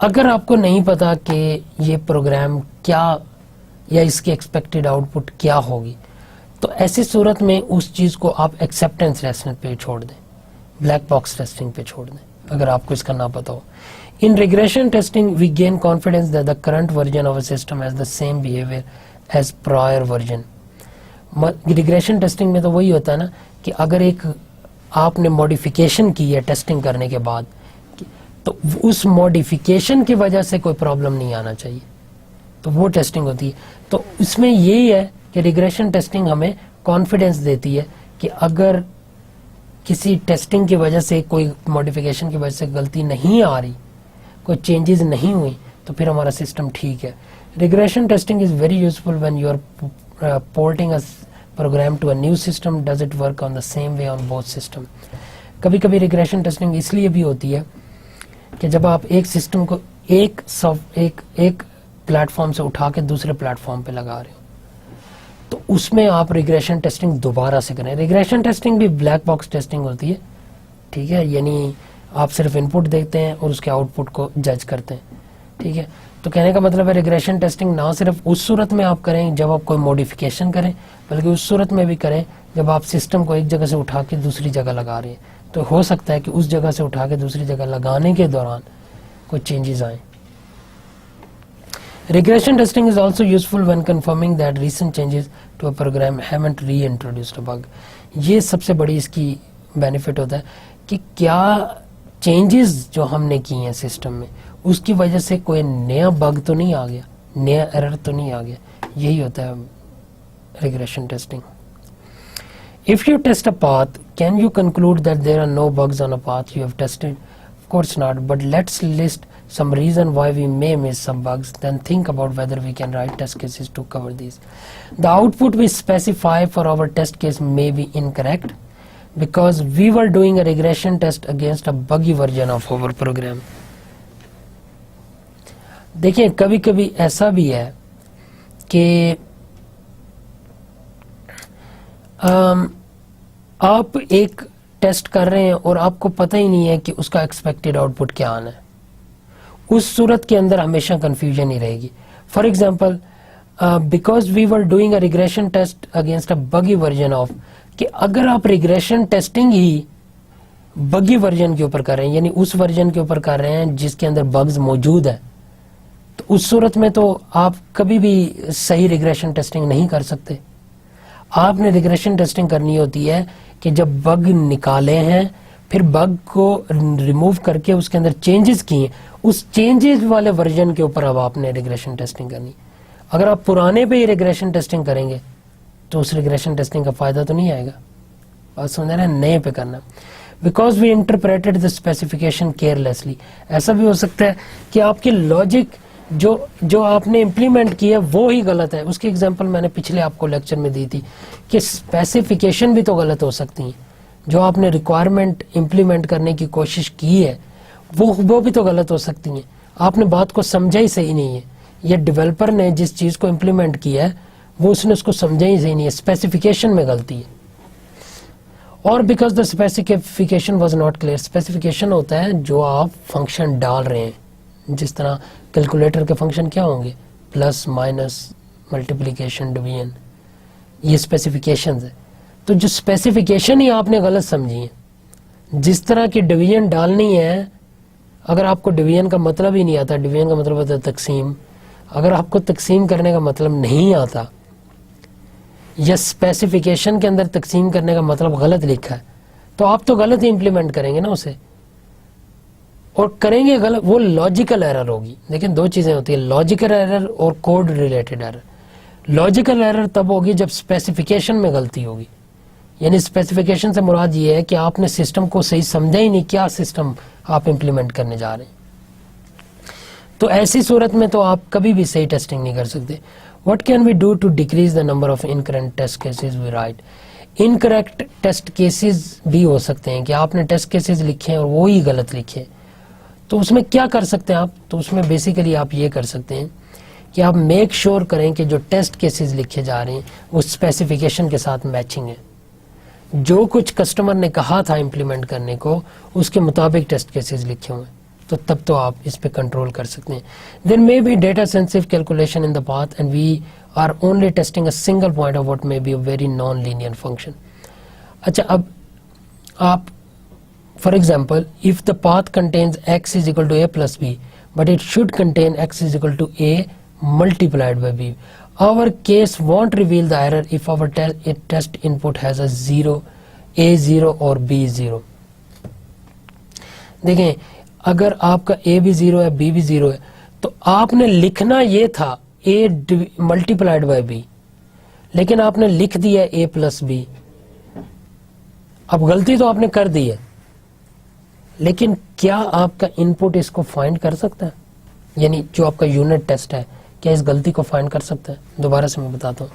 Speaker 1: अगर आपको नहीं पता कि ये प्रोग्राम क्या या इसकी एक्सपेक्टेड आउटपुट क्या होगी, तो ऐसी सूरत में उस चीज को आप एक्सेप्टेंस टेस्टिंग पे छोड़ दें, ब्लैक बॉक्स टेस्टिंग पे छोड़ दें, अगर आपको इसका ना पता हो। In regression testing, we gain confidence that the current version of a system has the same behavior as prior version. Regression testing में तो वही होता है ना कि अगर एक आपने मॉडिफिकेशन की है टेस्टिंग करने के बाद, तो उस मॉडिफिकेशन की वजह से कोई प्रॉब्लम नहीं आना चाहिए, तो वो टेस्टिंग होती है। तो इसमें यही है कि रिग्रेशन टेस्टिंग हमें कॉन्फिडेंस देती है कि अगर किसी टेस्टिंग की वजह से, कोई मॉडिफिकेशन की वजह से गलती नहीं आ रही, कोई चेंजेस नहीं हुई, तो फिर हमारा सिस्टम ठीक है. Regression testing is very useful when you are porting a program to a new system. Does it work on the same way on both system. कभी कभी रिग्रेशन टेस्टिंग इसलिए भी होती है कि जब आप एक सिस्टम को एक प्लेटफॉर्म से उठा के दूसरे प्लेटफॉर्म पे लगा रहे हो, तो उसमें आप रिग्रेशन टेस्टिंग दोबारा से करें. रिग्रेशन टेस्टिंग भी ब्लैक बॉक्स टेस्टिंग होती है, ठीक है, यानी आप सिर्फ इनपुट देखते हैं और उसके आउटपुट को जज करते हैं, ठीक है. तो कहने का मतलब है रिग्रेशन टेस्टिंग ना सिर्फ उस सूरत में आप करें जब आप कोई मॉडिफिकेशन करें, बल्कि उस सूरत में भी करें जब आप सिस्टम को एक जगह से उठा के दूसरी जगह लगा रहे हैं. तो हो सकता है कि उस जगह से उठा के दूसरी जगह लगाने के दौरान कुछ चेंजेस आए. Regression testing is also useful when confirming that recent changes to a program haven't reintroduced a bug. ये सबसे बड़ी इसकी बेनिफिट होता है कि क्या चेंजेस जो हमने किए हैं सिस्टम में उसकी वजह से कोई नया बग तो नहीं आ गया, नया एरर तो नहीं आ गया. यही होता है regression testing. If you test a path, can you conclude that there are no bugs on a path you have tested? Of course not, but let's list some reason why we may miss some bugs, then think about whether we can write test cases to cover these. The output we specify for our test case may be incorrect because we were doing a regression test against a buggy version of our program. देखिए कभी कभी ऐसा भी है कि आप एक टेस्ट कर रहे हैं और आपको पता ही नहीं है कि उसका एक्सपेक्टेड आउटपुट क्या आना है. उस सूरत के अंदर हमेशा कंफ्यूजन ही रहेगी. For example, because we were doing a regression test against a buggy version of, कि अगर आप रिग्रेशन टेस्टिंग ही बगी वर्जन के ऊपर कर रहे हैं, यानी उस वर्जन के ऊपर कर रहे हैं जिसके अंदर बग्स मौजूद है, तो उस सूरत में तो आप कभी भी सही रिग्रेशन टेस्टिंग नहीं कर सकते. आपने रिग्रेशन टेस्टिंग करनी होती है कि जब बग निकाले हैं, फिर बग को रिमूव करके उसके अंदर चेंजेस किए, उस चेंजेस वाले वर्जन के ऊपर अब आपने रिग्रेशन टेस्टिंग करनी. अगर आप पुराने पे ही रिग्रेशन टेस्टिंग करेंगे तो उस रिग्रेशन टेस्टिंग का फायदा तो नहीं आएगा. बात समझ रहे हैं? नए पे करना. Because we interpreted the specification carelessly. ऐसा भी हो सकता है कि आपकी लॉजिक जो आपने इम्प्लीमेंट किया वो ही गलत है. उसकी एग्जांपल मैंने पिछले आपको लेक्चर में दी थी कि स्पेसिफिकेशन भी तो गलत हो सकती है. जो आपने रिक्वायरमेंट इम्प्लीमेंट करने की कोशिश की है वो भी तो गलत हो सकती हैं. आपने बात को समझा ही सही नहीं है, या डेवलपर ने जिस चीज को इम्प्लीमेंट किया है वो उसने उसको समझा ही सही नहीं है, स्पेसिफिकेशन में गलती है. और because the specification was not clear. Specification होता है जो आप फंक्शन डाल रहे हैं, जिस तरह कैलकुलेटर के फंक्शन क्या होंगे, प्लस माइनस मल्टीप्लिकेशन डिवीजन, ये स्पेसिफिकेशंस है. तो जो स्पेसिफिकेशन ही आपने गलत समझी है, जिस तरह की डिवीजन डालनी है, अगर आपको डिवीजन का मतलब ही नहीं आता, डिवीजन का मतलब होता है तकसीम, अगर आपको तकसीम करने का मतलब नहीं आता या स्पेसिफिकेशन के अंदर तकसीम करने का मतलब गलत लिखा है, तो आप तो गलत ही इंप्लीमेंट करेंगे ना उसे, और करेंगे गलत, वो लॉजिकल एरर होगी. लेकिन दो चीजें होती है, लॉजिकल एरर और code related error. Logical error तब होगी जब स्पेसिफिकेशन में गलती होगी, यानी स्पेसिफिकेशन से मुराद ये है कि आपने सिस्टम को सही समझा ही नहीं, क्या सिस्टम आप इंप्लीमेंट करने जा रहे हैं. तो ऐसी सूरत में तो आप कभी भी सही टेस्टिंग नहीं कर सकते. What can we do to decrease the number of incorrect test cases we write. Incorrect test cases भी हो सकते हैं कि आपने टेस्ट केसेस लिखे हैं और वो ही गलत लिखे, तो उसमें क्या कर सकते हैं आप. तो उसमें बेसिकली आप ये कर सकते हैं कि आप मेक श्योर करें कि जो टेस्ट केसेस लिखे जा रहे हैं वो स्पेसिफिकेशन के साथ मैचिंग है. जो कुछ कस्टमर ने कहा था इम्प्लीमेंट करने को उसके मुताबिक टेस्ट केसेस लिखे हुए, तो तब तो आप इस पे कंट्रोल कर सकते हैं. There may be data sensitive calculation in the path and we are only testing a single point of what may be a very non linear function. अच्छा, अब आप for example, if the path contains x is equal to a plus b but it should contain x is equal to a multiplied by b. Our case won't reveal the error if our test input has a 0, a0 और b0. देखें, अगर आपका a भी 0 है, b भी 0 है, तो आपने लिखना ये था a मल्टीप्लाइड बाय b, लेकिन आपने लिख दिया a प्लस b. अब गलती तो आपने कर दी है, लेकिन क्या आपका इनपुट इसको फाइंड कर सकता है? यानी जो आपका यूनिट टेस्ट है, क्या इस गलती को फाइंड कर सकता है? दोबारा से मैं बताता हूँ,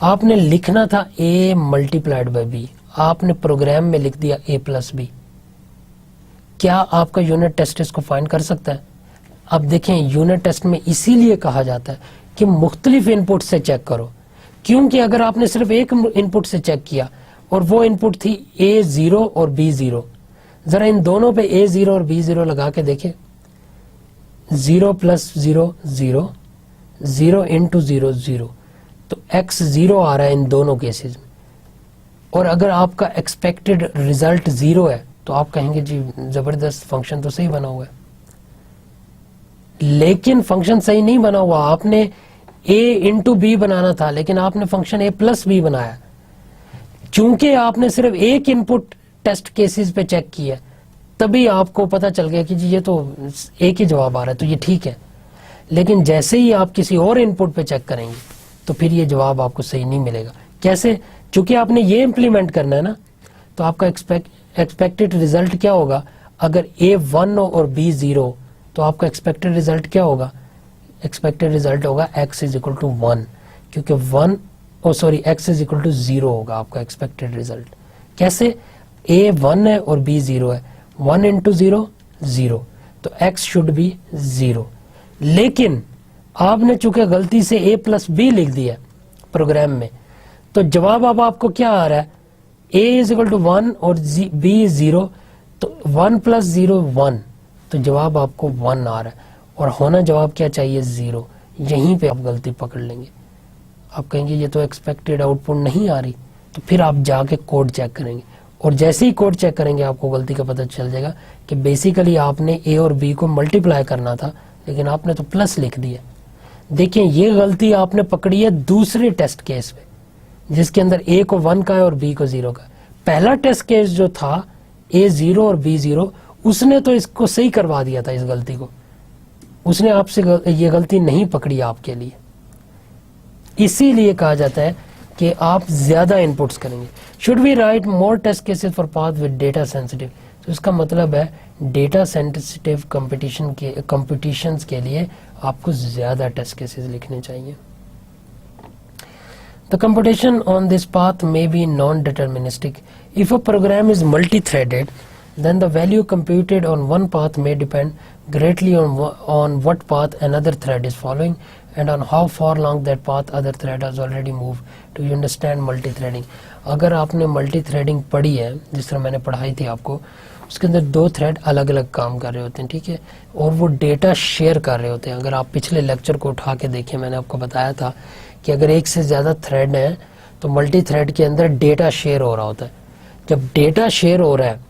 Speaker 1: आपने लिखना था a मल्टीप्लाइड बाई b, आपने प्रोग्राम में लिख दिया a प्लस b। क्या आपका यूनिट टेस्ट इसको फाइंड कर सकता है? अब देखें, यूनिट टेस्ट में इसीलिए कहा जाता है कि मुख्तलिफ इनपुट से चेक करो, क्योंकि अगर आपने सिर्फ एक इनपुट से चेक किया और वो इनपुट थी a0 और b0, जरा इन दोनों पे a0 और b0 लगा के देखें, 0 प्लस 0 0, 0 इंटू 0 0, तो x 0 आ रहा है इन दोनों केसेस में। और अगर आपका एक्सपेक्टेड रिजल्ट 0 है तो आप कहेंगे जी जबरदस्त, फंक्शन तो सही बना हुआ है। लेकिन फंक्शन सही नहीं बना हुआ, आपने a इंटू बी बनाना था, लेकिन आपने फंक्शन a प्लस बी बनाया। चूंकि आपने सिर्फ एक इनपुट टेस्ट केसेस पे चेक किया, तभी आपको पता चल गया कि जी ये तो एक ही जवाब आ रहा है, तो ये ठीक है। लेकिन जैसे ही आप किसी और इनपुट पे चेक करेंगे तो फिर ये जवाब आपको सही नहीं मिलेगा। कैसे? चूंकि आपने ये इंप्लीमेंट करना है ना, तो आपका एक्सपेक्टेड रिजल्ट क्या होगा? अगर a 1 और b 0, तो आपका एक्सपेक्टेड रिजल्ट क्या होगा? एक्सपेक्टेड रिजल्ट होगा x इज इक्वल टू 1, क्योंकि x इज इक्वल टू 0 होगा आपका एक्सपेक्टेड रिजल्ट। कैसे? a 1 है और b 0 है, 1 इंटू 0 0, तो x शुड बी 0। लेकिन आपने चूंकि गलती से a प्लस बी लिख दिया प्रोग्राम में, तो जवाब अब आपको क्या आ रहा है? a इज इक्वल टू 1 और b 0, तो 1 प्लस 0 1, तो जवाब आपको 1 आ रहा है, और होना जवाब क्या चाहिए? 0। यहीं पे आप गलती पकड़ लेंगे, आप कहेंगे ये तो एक्सपेक्टेड आउटपुट नहीं आ रही, तो फिर आप जाके कोड चेक करेंगे, और जैसे ही कोड चेक करेंगे आपको गलती का पता चल जाएगा कि बेसिकली आपने a और b को मल्टीप्लाई करना था, लेकिन आपने तो प्लस लिख दिया। देखिए, ये गलती आपने पकड़ी है दूसरे टेस्ट केस में, जिसके अंदर a को 1 का है और b को 0 का। पहला टेस्ट केस जो था a 0 और b 0, उसने तो इसको सही करवा दिया था, इस गलती को उसने आपसे ये गलती नहीं पकड़ी आपके लिए। इसीलिए कहा जाता है कि आप ज्यादा इनपुट्स करेंगे। Should we write more test cases for path with data sensitive? तो इसका मतलब है डेटा सेंसिटिव कंपटीशंस के लिए आपको ज्यादा टेस्ट केसेस लिखने चाहिए। The computation on this path may be non-deterministic. If a program is multi-threaded, then the value computed on one path may depend greatly on what path another thread is following and on how far along that path other thread has already moved. Do you understand multi-threading? अगर आपने multi-threading पढ़ी है, जिस तरह मैंने पढ़ाई थी आपको, उसके अंदर दो थ्रेड अलग अलग काम कर रहे होते हैं, ठीक है, और वो डेटा शेयर कर रहे होते हैं। अगर आप पिछले लेक्चर को उठा के देखें, मैंने आपको बताया था कि अगर एक से ज़्यादा थ्रेड है तो मल्टी थ्रेड के अंदर डेटा शेयर हो रहा होता है। जब डेटा शेयर हो रहा है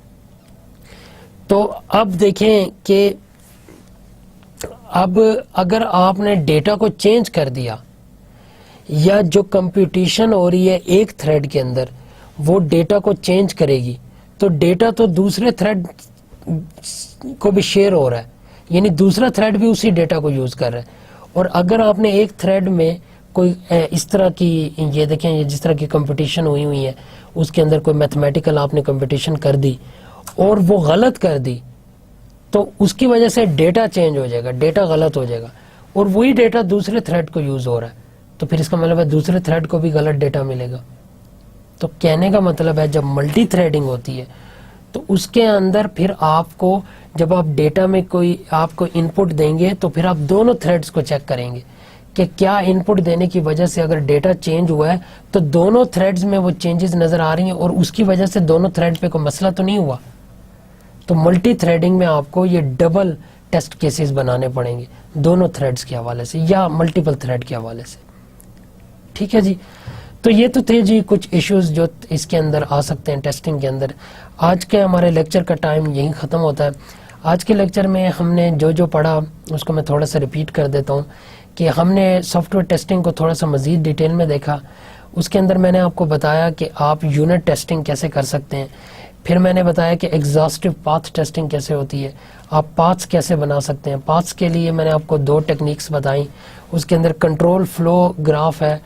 Speaker 1: तो अब देखें कि अब अगर आपने डेटा को चेंज कर दिया या जो कंप्यूटेशन हो रही है एक थ्रेड के अंदर वो डेटा को चेंज करेगी, तो डेटा तो दूसरे थ्रेड को भी शेयर हो रहा है, यानी दूसरा थ्रेड भी उसी डेटा को यूज कर रहा है। और अगर आपने एक थ्रेड में कोई इस तरह की, ये देखें, ये जिस तरह की कंपटीशन हुई है, उसके अंदर कोई मैथमेटिकल आपने कंपटीशन कर दी और वो गलत कर दी, तो उसकी वजह से डेटा चेंज हो जाएगा, डेटा गलत हो जाएगा, और वही डेटा दूसरे थ्रेड को यूज हो रहा है, तो फिर इसका मतलब है दूसरे थ्रेड को भी गलत डेटा मिलेगा। तो कहने का मतलब है जब मल्टी थ्रेडिंग होती है तो उसके अंदर फिर आपको, जब आप डेटा में कोई आपको इनपुट देंगे तो फिर आप दोनों थ्रेड्स को चेक करेंगे कि क्या इनपुट देने की वजह से अगर डेटा चेंज हुआ है तो दोनों थ्रेड्स में वो चेंजेस नजर आ रही हैं और उसकी वजह से दोनों थ्रेड पे कोई मसला तो नहीं हुआ। तो मल्टी थ्रेडिंग में आपको ये डबल टेस्ट केसेस बनाने पड़ेंगे दोनों थ्रेड्स के हवाले से या मल्टीपल थ्रेड के हवाले से। ठीक है जी, तो ये तो थे जी कुछ इश्यूज जो इसके अंदर आ सकते हैं टेस्टिंग के अंदर। आज के हमारे लेक्चर का टाइम यहीं ख़त्म होता है। आज के लेक्चर में हमने जो जो पढ़ा उसको मैं थोड़ा सा रिपीट कर देता हूँ कि हमने सॉफ्टवेयर टेस्टिंग को थोड़ा सा मज़ीद डिटेल में देखा। उसके अंदर मैंने आपको बताया कि आप यूनिट टेस्टिंग कैसे कर सकते हैं, फिर मैंने बताया कि एग्जॉस्टिव पाथ टेस्टिंग कैसे होती है, आप पाथ्स कैसे बना सकते हैं। पाथ्स के लिए मैंने आपको दो टेक्निक्स बताई, उसके अंदर कंट्रोल फ्लो ग्राफ है,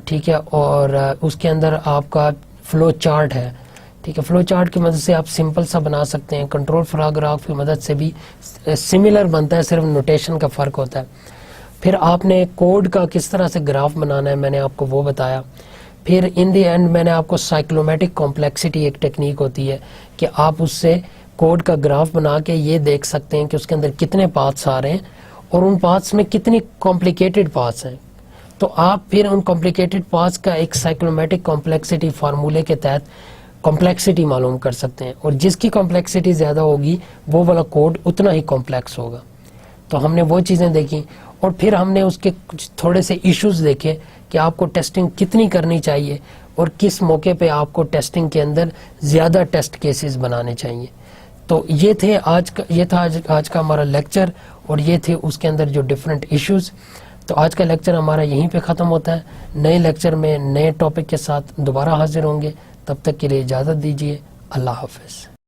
Speaker 1: ठीक है, और उसके अंदर आपका फ्लो चार्ट है, ठीक ठीक है। फ्लो चार्ट की मदद से आप सिंपल सा बना सकते हैं, कंट्रोल फ्लो ग्राफ की मदद से भी सिमिलर बनता है, सिर्फ नोटेशन का फ़र्क होता है। फिर आपने कोड का किस तरह से ग्राफ बनाना है मैंने आपको वो बताया। फिर इन द एंड मैंने आपको साइक्लोमेटिक कॉम्प्लेक्सिटी एक टेक्निक होती है कि आप उससे कोड का ग्राफ बना के ये देख सकते हैं कि उसके अंदर कितने पाथ्स आ रहे हैं और उन पाथ्स में कितनी कॉम्प्लिकेटेड पाथ्स हैं। तो आप फिर उन कॉम्प्लिकेटेड पाथ्स का एक साइक्लोमेटिक कॉम्प्लेक्सिटी फार्मूले के तहत कॉम्प्लेक्सिटी मालूम कर सकते हैं, और जिसकी कॉम्प्लेक्सिटी ज़्यादा होगी वो वाला कोड उतना ही कॉम्प्लेक्स होगा। तो हमने वो चीज़ें देखी, और फिर हमने उसके कुछ थोड़े से इश्यूज देखे कि आपको टेस्टिंग कितनी करनी चाहिए और किस मौके पे आपको टेस्टिंग के अंदर ज़्यादा टेस्ट केसेस बनाने चाहिए। तो ये था आज का हमारा लेक्चर, और ये थे उसके अंदर जो डिफरेंट इश्यूज। तो आज का लेक्चर हमारा यहीं पे ख़त्म होता है। नए लेक्चर में नए टॉपिक के साथ दोबारा हाजिर होंगे। तब तक के लिए इजाज़त दीजिए। अल्लाह हाफ़िज़।